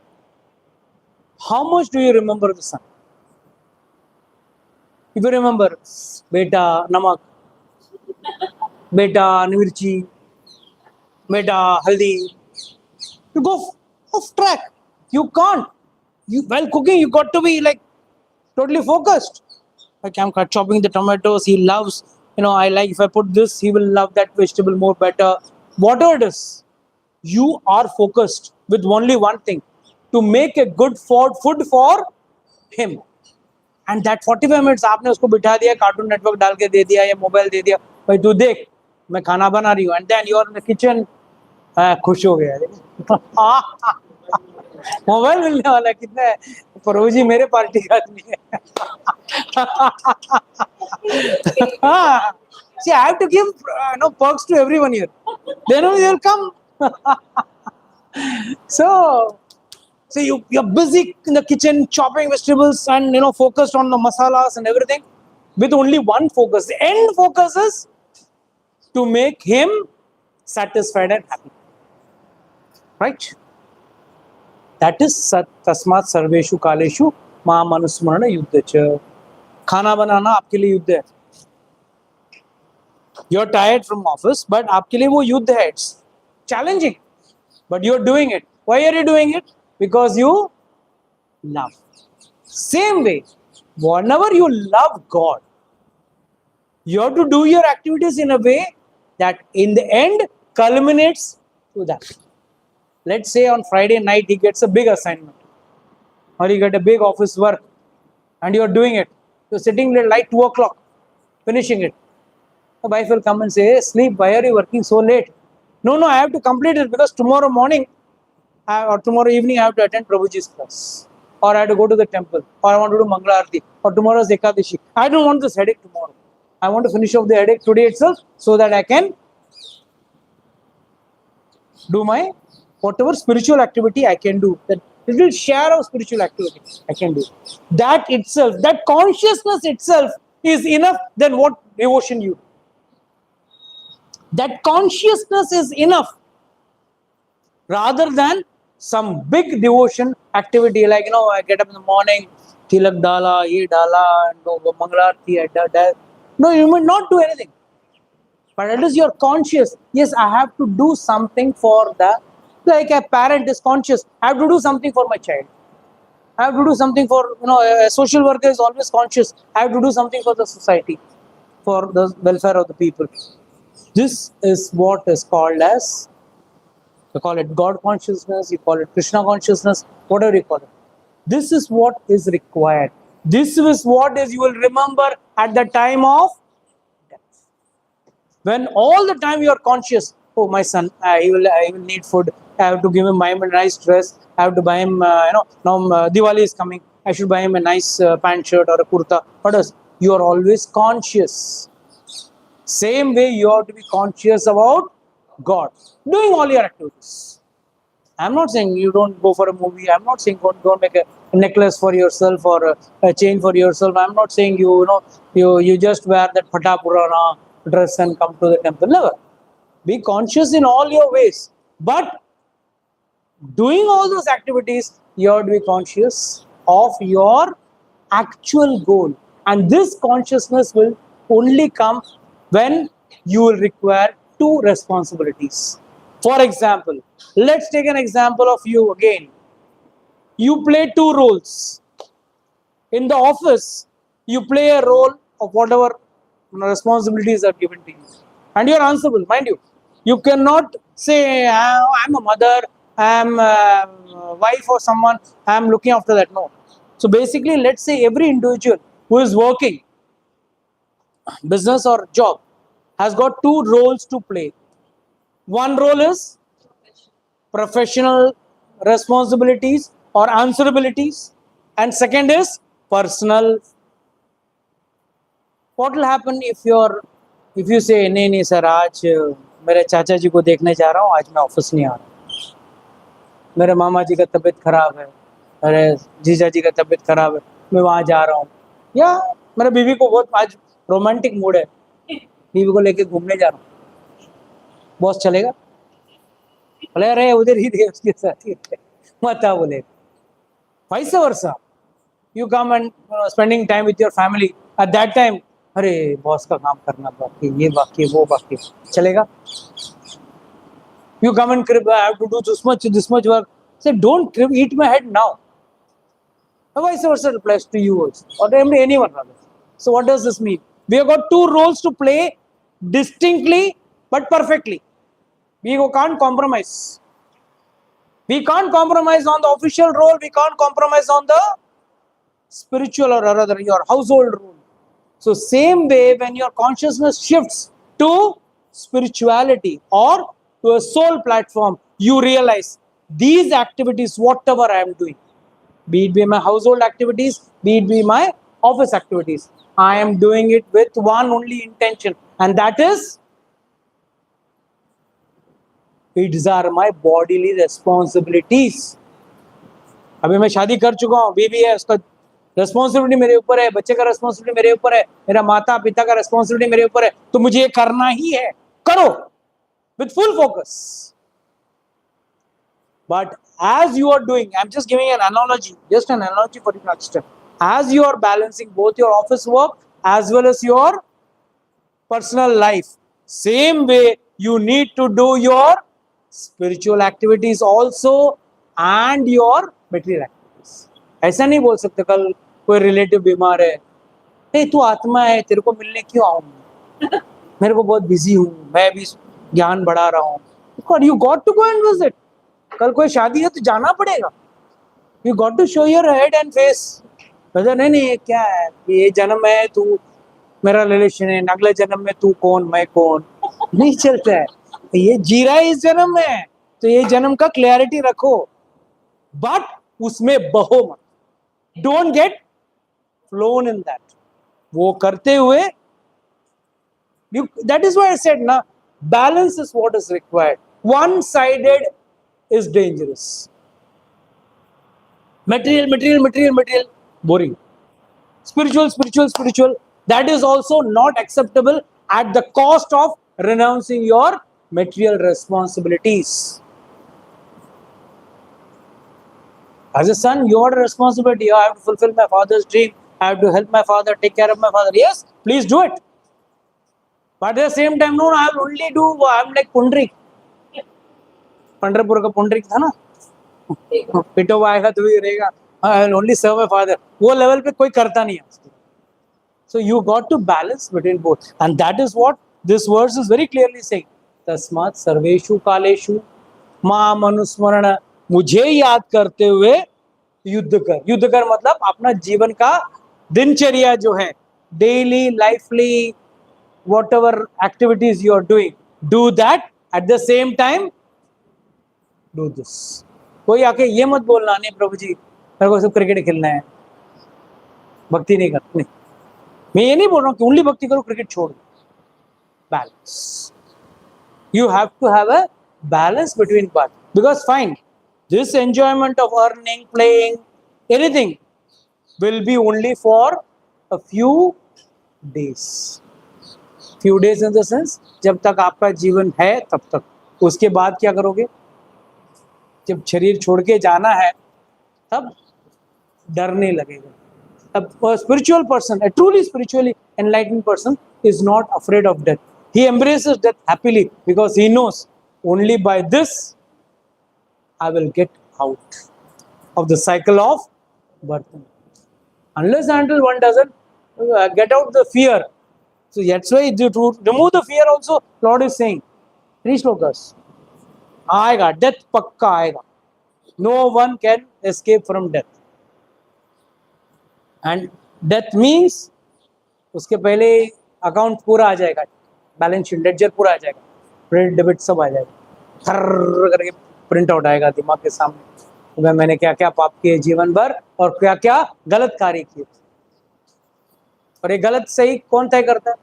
how much do you remember the son? If you remember, beta, namak, beta, mirchi, beta, haldi, you go off track. You can't. While cooking, you got to be like totally focused. Like I'm chopping the tomatoes, he loves, I like if I put this, he will love that vegetable more better. Whatever it is, you are focused with only one thing, to make a good food for him. And that 45 minutes आपने उसको बिठा दिया, cartoon network डाल के दे दिया या mobile दे दिया, भाई तू देख मैं खाना बना रही हूँ, and then you are in the kitchen, खुश हो गया. मोबाइल मिलने वाला है, कितना है परोजी मेरे पार्टी का आदमी है. See, I have to give perks to everyone here. Then only they'll come. So you're busy in the kitchen chopping vegetables and focused on the masalas and everything with only one focus. The end focus is to make him satisfied and happy. right? That is tasmat sarveshu kaleshu mam anusmarana yuddha cha. खाना बनाना आपके लिए युद्ध है. You're tired from office, but आपके लिए वो युद्ध है. It's challenging, but you're doing it. Why are you doing it? Because you love. Same way, whenever you love God, you have to do your activities in a way that in the end culminates to that. Let's say on Friday night he gets a big assignment, or you get a big office work, and you're doing it. You're sitting there like 2 o'clock, finishing it. The wife will come and say, hey, sleep, why are you working so late? No, I have to complete it because tomorrow morning or tomorrow evening I have to attend Prabhuji's class, or I have to go to the temple, or I want to do Mangala Aarti, or tomorrow is Ekadashi. I don't want this headache tomorrow. I want to finish off the headache today itself so that I can do my whatever spiritual activity I can do. That little share of spiritual activity I can do. That itself, that consciousness itself is enough than what devotion you do. That consciousness is enough rather than some big devotion activity like, I get up in the morning, tilak dala, ye dala, and Mangala Aarti, no, you may not do anything. But at least you're conscious. Yes, I have to do something for like a parent is conscious. I have to do something for my child. I have to do something for, a social worker is always conscious. I have to do something for the society, for the welfare of the people. This is what is called as, you call it God consciousness, you call it Krishna consciousness, whatever you call it. This is what is required. This is what is you will remember at the time of death. When all the time you are conscious, oh, my son, he will need food. I have to give him, buy him a nice dress. I have to buy him, now Diwali is coming. I should buy him a nice pant shirt or a kurta. What else? You are always conscious. Same way you have to be conscious about God. Doing all your activities. I'm not saying you don't go for a movie. I'm not saying don't make a necklace for yourself or a chain for yourself. I'm not saying you just wear that Phata Purana dress and come to the temple. Never. Be conscious in all your ways. But doing all those activities, you have to be conscious of your actual goal. And this consciousness will only come when you will require two responsibilities. For example, let's take an example of you again. You play two roles. In the office, you play a role of whatever responsibilities are given to you. And you are answerable, mind you. You cannot say, I'm a mother, I'm a wife or someone, I'm looking after that. No. So basically, let's say every individual who is working, business or job, has got two roles to play. One role is professional responsibilities or answerabilities, and second is personal. What will happen if you say, नहीं sir, आज मेरे चाचा जी को देखने जा रहा हूँ, आज मैं ऑफिस नहीं आ रहा, मेरे मामा जी का तबीयत खराब है, मेरे जीजा जी का तबीयत खराब है, मैं वहाँ जा रहा हूँ, या मेरे बीवी को बहुत आज रोमांटिक मूड है, बीवी को लेके घूमने जा रहा हूँ, बॉस चलेगा? बोले अरे उधर ही थे उसके साथ ही थे, मत बोले. Vice versa, you come and spending time with your family. At that time, अरे बॉस का काम करना बाकी, ये बाकी, वो बाकी, चलेगा? You come and I have to do this much work. Say, don't eat my head now. Vice versa applies to you also, or anyone rather. So what does this mean? We have got two roles to play distinctly but perfectly. We can't compromise. We can't compromise on the official role. We can't compromise on the spiritual or rather your household role. So same way, when your consciousness shifts to spirituality or to a soul platform, you realize these activities, whatever I am doing, be it be my household activities, be it be my office activities, I am doing it with one only intention, and that is, it are my bodily responsibilities. अभी मैं शादी कर चुका हूँ, baby है, उसका responsibility मेरे ऊपर है, बच्चे का रेस्पॉन्सिबिलिटी मेरे ऊपर है, मेरा माता पिता का रेस्पॉन्सिबिलिटी मेरे ऊपर है, तो मुझे ये करना ही है. करो with full focus. But as you are doing, I'm just giving an analogy, just an analogy for you to understand. As you are balancing both your office work as well as your personal life, same way you need to do your spiritual activities also and your material activities. ऐसा नहीं बोल सकते कल कोई relative बीमार है, hey, तू आत्मा है, तेरे को मिलने क्यों आऊं, मेरे को बहुत बिजी हूँ, मैं भी ज्ञान बढ़ा रहा हूँ. You got to go and visit. कल कोई शादी है तो जाना पड़ेगा. You got to show your head and face. नहीं नहीं ये क्या है, ये जन्म है, तू मेरा रिलेशन है, अगले जन्म में तू कौन मैं कौन, नहीं चलता है. ये जी रहा है इस जन्म में, तो ये जन्म का क्लैरिटी रखो, बट उसमें बहो मत. Don't get flown in that. वो करते हुए that is why I said na, balance is what is required. One-sided is dangerous. Material, boring. Spiritual, that is also not acceptable at the cost of renouncing your material responsibilities. As a son, you have a responsibility. I have to fulfill my father's dream. I have to help my father, take care of my father. Yes, please do it. But at the same time, no, I will only do, I'm like Pundrik. Pandharpur का पुंडरिक था ना, पिटो आएगा तो भी रहेगा, I will only serve my father. वो level पे कोई करता नहीं है. So you got to balance between both, and that is what this verse is very clearly saying. तस्मात् सर्वेषु कालेषु माम अनुस्मरण. मुझे याद करते हुए युद्ध कर. युद्ध कर मतलब अपना जीवन का दिनचर्या जो है, daily लाइफली whatever activities you are doing, do that. At the same time, do this. कोई आके ये मत बोलना, नहीं प्रभु जी मेरे को सिर्फ क्रिकेट खेलना है, भक्ति नहीं करनी. मैं ये नहीं बोल रहा हूँ कि ओनली भक्ति करो, क्रिकेट छोड़ दो. Balance. You have to have a balance between both, because fine, this enjoyment of earning, playing, anything will be only for a few days. Few days in the sense, जब तक आपका जीवन है तब तक. उसके बाद क्या करोगे? जब शरीर छोड़ के जाना है तब डरने लगेगा. A spiritual person, a truly spiritually enlightened person, is not afraid of death. He embraces death happily because he knows only by this I will get out of the cycle of birth. Unless and until one doesn't get out the fear. So that's why to remove the fear also, Lord is saying, 3 shlokas. आएगा, death पक्का आएगा. No one can escape from death. And death means उसके पहले account पूरा आ जाएगा, balance sheet ledger पूरा आ जाएगा, credit debit सब आ जाएगा, थर्र करके प्रिंट आउट आएगा दिमाग के सामने. वह मैंने क्या क्या पाप किए जीवन भर और क्या क्या गलत कार्य किए. और ये गलत सही कौन तय करता है?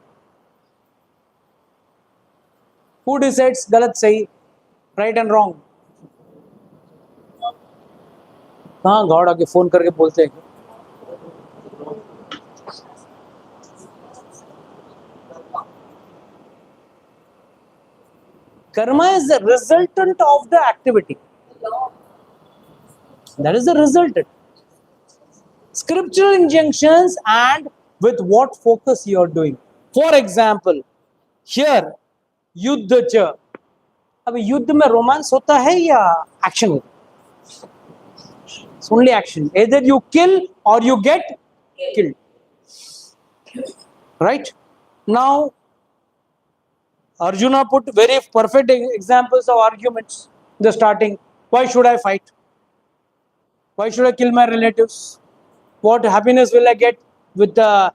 Who decides गलत सही, right and wrong? हाँ, गॉड आके फोन करके बोलते हैं. Karma is the resultant of the activity. That is the resultant. Scriptural injunctions and with what focus you are doing. For example, here, युद्ध च. अब युद्ध में रोमांस होता है या एक्शन होता है? It's only action. Either you kill or you get killed. Right? Now, Arjuna put very perfect examples of arguments in the starting. Why should I fight? Why should I kill my relatives? What happiness will I get with the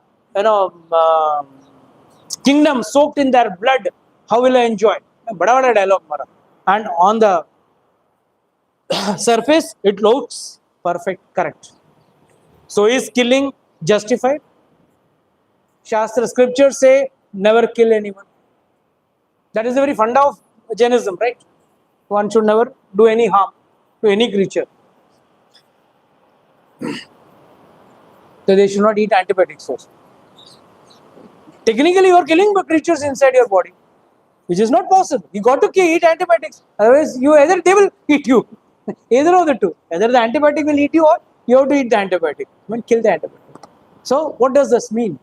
kingdom soaked in their blood? How will I enjoy? Bada bada dialogue mara. And on the surface, it looks perfect, correct. So is killing justified? Shastra scriptures say never kill anyone. That is the very funda of Jainism, right? One should never do any harm to any creature. So they should not eat antibiotics first. Technically, you are killing the creatures inside your body, which is not possible. You got to eat antibiotics. Otherwise, they will eat you. Either of the two. Either the antibiotic will eat you or you have to eat the antibiotic. I mean, kill the antibiotic. So, what does this mean?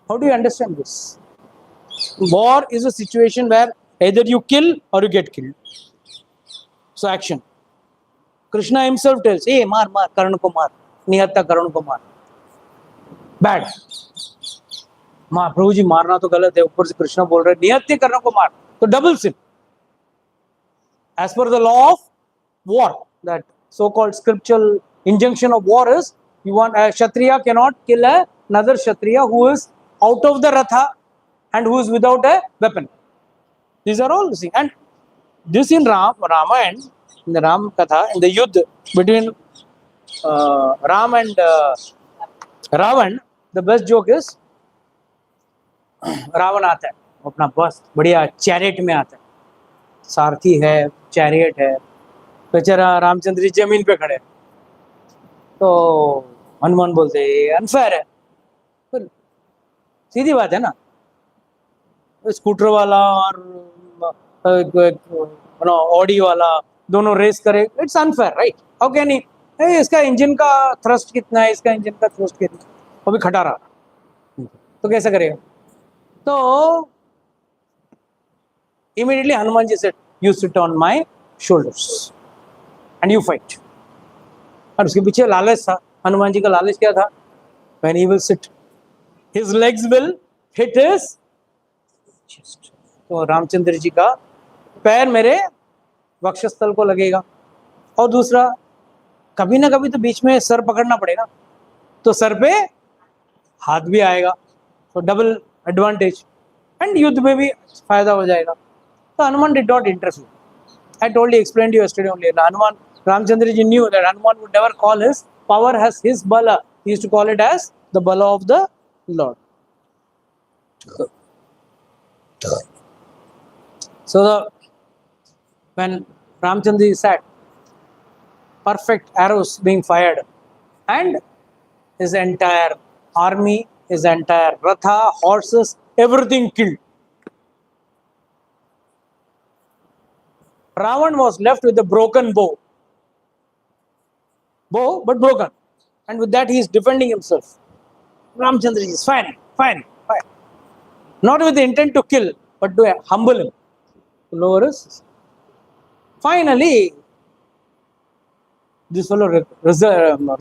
How do you understand this? War is a situation where either you kill or you get killed. So, action. Krishna himself tells, hey, maar, Karna ko maar. Nihatta Karna ko maar. Bad. प्रभु जी मारना तो गलत है, ऊपर से कृष्ण बोल रहे निहत्य कर्ण को मार, तो double sin. As per the law of war, that so-called scriptural injunction of war is, you want a Kshatriya cannot kill another Kshatriya who is out of the Ratha and who is without a weapon. These are all the things. And this in Ramayana, in the Ram Katha, in the Yuddha between Ram and Ravan, the best joke is, Ravan आता है अपना बस बढ़िया chariot में आता है, सारथी है, chariot है, बेचारा रामचंद्र जी जमीन पे खड़े हैं. तो हनुमान बोलते हैं अनफेयर है. तो सीधी बात है ना, स्कूटर वाला और ऑडी वाला दोनों रेस करे, it's unfair right. How can he, इसका इंजन का थ्रस्ट कितना है, इसका इंजन का थ्रस्ट कितना, वो भी खटा रहा, तो कैसे करेगा. तो immediately Hanuman ji said, you sit on my shoulders and you fight. और उसके पीछे लालच था, हनुमान जी का लालच क्या था, when he will sit, his legs will hit his chest. तो रामचंद्र जी का पैर मेरे वक्षस्थल को लगेगा. और दूसरा, कभी ना कभी तो बीच में सर पकड़ना पड़ेगा, तो सर पे हाथ भी आएगा, तो डबल एडवांटेज, एंड युद्ध में भी फायदा हो जाएगा. तो Hanuman did not interest. I told you, explained you yesterday only. Hanuman, Ramchandra ji knew that Hanuman would never call his power as his bala. He used to call it as the bala of the Lord. So when Ramchandra ji sat, perfect arrows being fired, and his entire army, his entire ratha, horses, everything killed. Ravan was left with a broken bow, but broken, and with that he is defending himself. Ramchandra ji is firing, not with the intent to kill, but to humble him, to lower his. Finally, this fellow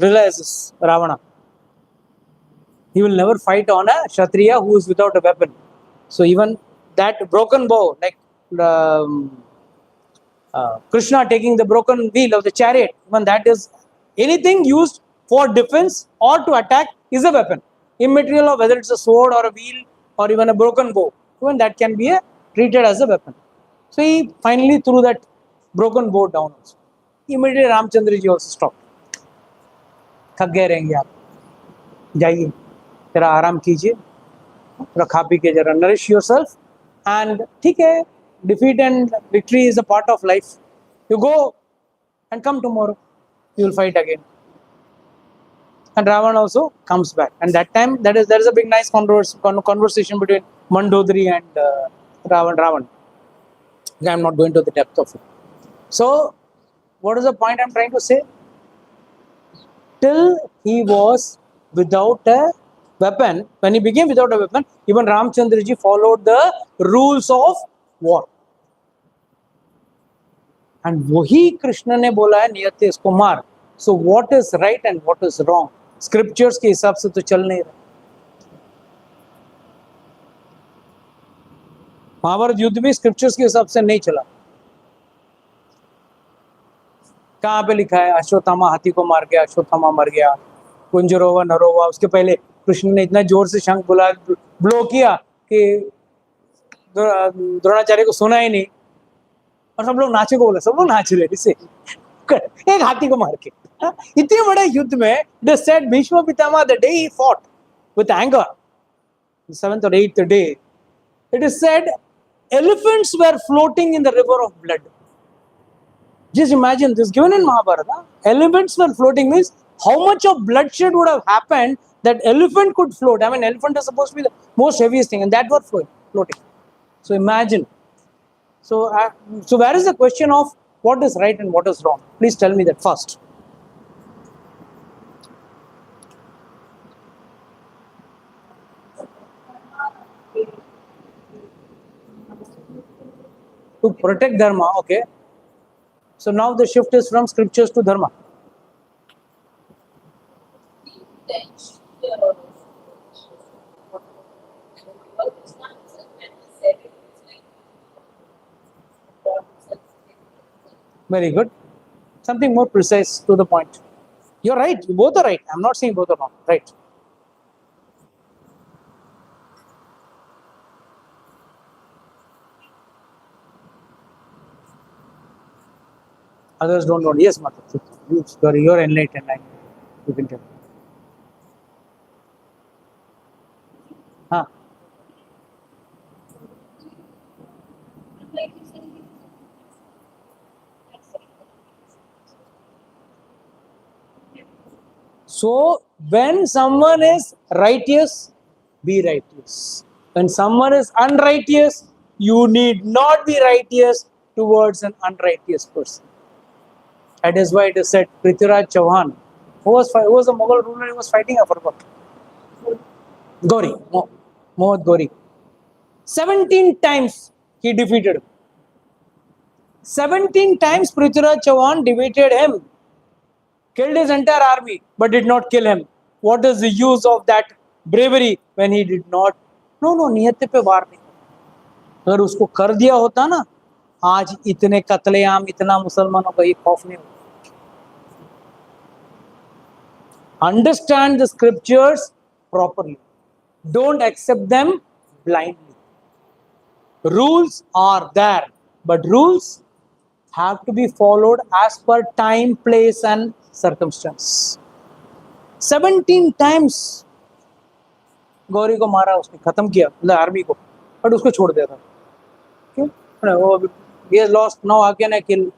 realizes, Ravana, he will never fight on a Kshatriya who is without a weapon. So even that broken bow, like Krishna taking the broken wheel of the chariot, even that is, anything used for defense or to attack is a weapon. Immaterial of whether it's a sword or a wheel or even a broken bow, even that can be treated as a weapon. So he finally threw that broken bow down also. Immediately Ramchandra ji also stopped. थक गए रहेंगे आप, जाइए जरा आराम कीजिए, थोड़ा खा पी के जरा नरिश योरसेल्फ, एंड ठीक है, defeat and victory is a part of life. You go and come tomorrow, you will fight again. And Ravan also comes back, and that time there is a big nice conversation between Mandodari and Ravan. I am not going to the depth of it. So what is the point I am trying to say? Till he was without a weapon, when he became without a weapon, even Ramchandra ji followed the rules of war. And वही कृष्ण ने बोला है नियत्य इसको मार. So what is right and what is wrong? Scriptures के हिसाब से तो चल नहीं रहा. महाभारत युद्ध भी स्क्रिप्चर्स के हिसाब से नहीं चला. कहाँ पे लिखा है अश्वत्थामा हाथी को मार गया, अश्वत्थामा मर गया, कुंजरोवा नरोवा. उसके पहले कृष्ण ने इतना जोर से शंख ब्लो किया कि द्रोणाचार्य को सुना ही नहीं, और सब लोग नाचे को बोला, सब लोग नाच रहे इससे एक हाथी को मार के. इतने बड़े युद्ध में it is said Bhishma Pitama, the day he fought with anger, the 7th or 8th day, it is said elephants were floating in the river of blood. Just imagine this, given in Mahabharata, elephants were floating means how much of bloodshed would have happened that elephant could float. I mean, elephant is supposed to be the most heaviest thing, and that was floating. So imagine So where is the question of what is right and what is wrong? Please tell me that first. To protect dharma, okay. So now the shift is from scriptures to dharma. Very good. Something more precise to the point. You're right. You both are right. I'm not saying both are wrong. Right. Others don't know. Yes, Mata. You're enlightened. You can tell. Huh. So when someone is righteous, be righteous. When someone is unrighteous, you need not be righteous towards an unrighteous person. That is why it is said Prithviraj Chauhan, who was a Mughal ruler, he was fighting, I forgot. Gauri, Mohd Gauri. 17 times he defeated him. 17 times Prithviraj Chauhan defeated him. Killed his entire army, but did not kill him. What is the use of that bravery when he did not? No, नियत पे वार नहीं. अगर उसको कर दिया होता ना, आज इतने कत्लेआम, इतना मुसलमानों का ये खौफ नहीं होता. Understand the scriptures properly. Don't accept them blindly. Rules are there, but rules have to be followed as per time, place, and circumstance. 17 times Gauri को मारा, उसने खत्म किया मतलब आर्मी को, बट उसको छोड़ दिया था. क्यों? He has lost, now how can I kill?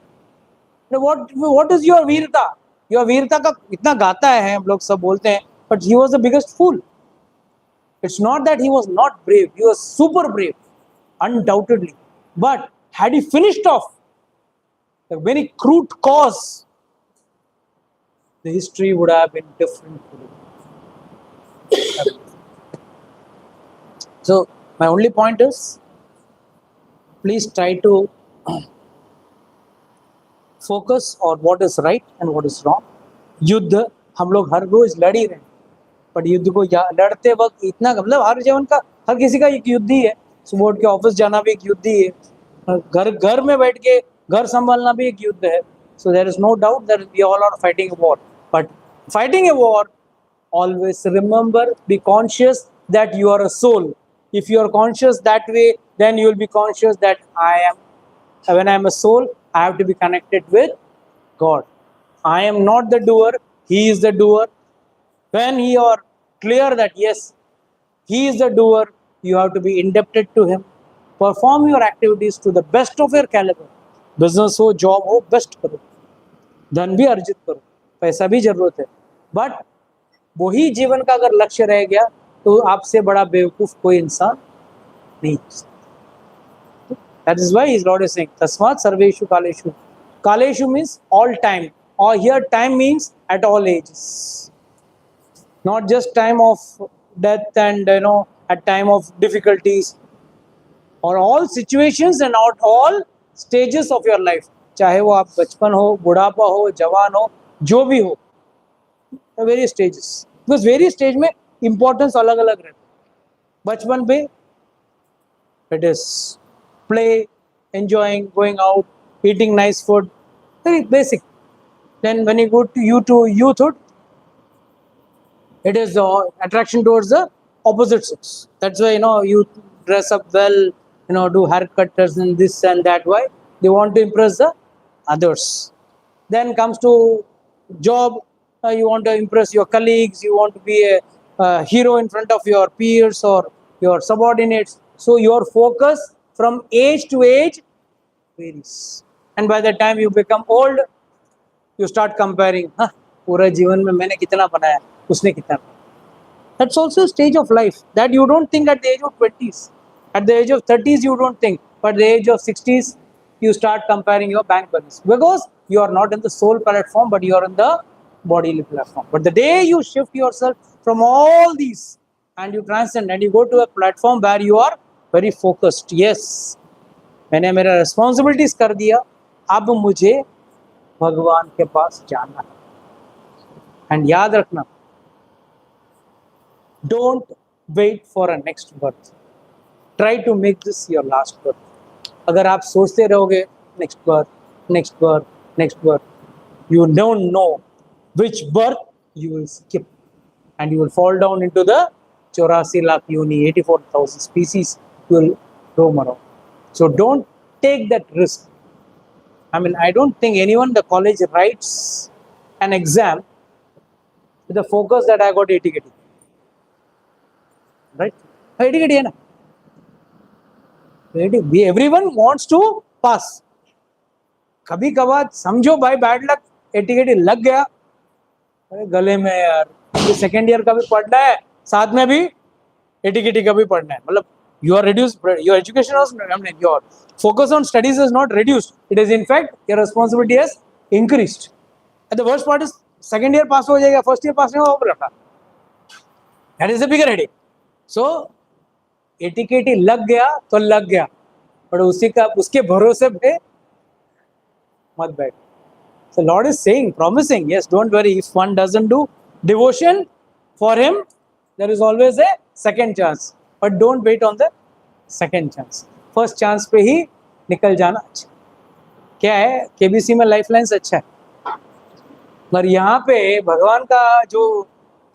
What is your वीरता? Your वीरता का इतना गाता है, हम लोग सब बोलते हैं, but he was the biggest fool. It's not that he was not brave, he was super brave, undoubtedly. But had he finished off a very crude cause, the history would have been different today. So my only point is, please try to focus on what is right and what is wrong. युद्ध हम लोग हर रोज लड़ ही रहे हैं, पर युद्ध को लड़ते वक्त इतना मतलब हर जीवन का हर किसी का एक युद्ध ही है. सुबह उठ के ऑफिस जाना भी एक युद्ध ही है, घर में बैठ के घर संभालना भी एक युद्ध है. So there is no doubt that we all are fighting a war. But fighting a war, always remember, be conscious that you are a soul. If you are conscious that way, then you will be conscious that when I am a soul, I have to be connected with God. I am not the doer, He is the doer. When you are clear that yes, He is the doer, you have to be indebted to Him. Perform your activities to the best of your caliber. Business हो, job हो, best करो. धन भी अर्जित करो, पैसा भी जरूरत है. बट वही जीवन का अगर लक्ष्य रह गया तो आपसे बड़ा बेवकूफ कोई इंसान नहीं हो सकता. That is why his Lord is saying, Tasmat Sarveshu Kaleshu. Kaleshu means all time. Or here time means at all ages. Not just time of death and at time of difficulties. Or all situations and at all stages of your life. चाहे वो आप बचपन हो, बुढ़ापा हो, जवान हो, जो भी हो. Various stages. Because various stage में importance अलग अलग रहता है. बचपन पे it is play, enjoying, going out, eating nice food, very basic. Then when you go to youthhood, it is attraction towards the opposite sex. That's why you dress up well, do haircuts and this and that. Why? They want to impress the others. Then comes to job, you want to impress your colleagues, you want to be a hero in front of your peers or your subordinates. So your focus from age to age varies. And by the time you become old, you start comparing. पूरा जीवन में मैंने कितना बनाया, उसने कितना. That's also a stage of life that you don't think at the age of 20s. At the age of 30s, you don't think. but at the age of 60s, you start comparing your bank balance because you are not in the soul platform, but you are in the bodily platform. But the day you shift yourself from all these and you transcend and you go to a platform where you are very focused, yes, मैंने मेरा responsibilities कर दिया, अब मुझे भगवान के पास जाना है. And याद रखना, don't wait for a next birth. Try to make this your last birth. अगर आप सोचते रहोगे next birth, next birth, next birth, you don't know which birth you will skip, and you will fall down into the 84 lakh yoni, 84,000 species you will roam around. So don't take that risk. I mean, I don't think anyone in the college writes an exam with the focus that I got 80 KT. Right? 80 KT है ना? Everyone wants to pass. कभी कभार समझो भाई bad luck ATKT लग गया, अरे गले में यार, ये सेकेंड ईयर का भी पढ़ना है, साथ में भी एटीकेटी का भी पढ़ना है. मतलब you are reduced, your education was, I mean, your focus on studies is not reduced, it is in fact your responsibility has increased. And the worst part is second year pass हो जाएगा, first year pass नहीं होगा रखा. That is the bigger headache. So ATKT लग गया तो लग गया, पर उसी का उसके भरोसे पे मत बैठ. So Lord is saying, promising, yes, don't worry, if one doesn't do devotion for him, there is always a second chance, but don't wait on the second chance. First chance पे ही निकल जाना अच्छा. क्या है, केबीसी में lifelines अच्छा है, पर यहाँ पे भगवान का जो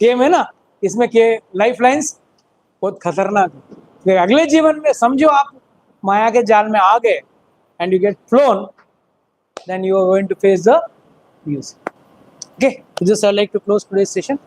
गेम है ना, इसमें के लाइफलाइंस बहुत खतरनाक है. फिर अगले जीवन में समझो आप माया के जाल में आ गए and you get flown, then you are going to face the music. Okay, with this I like to close today's session.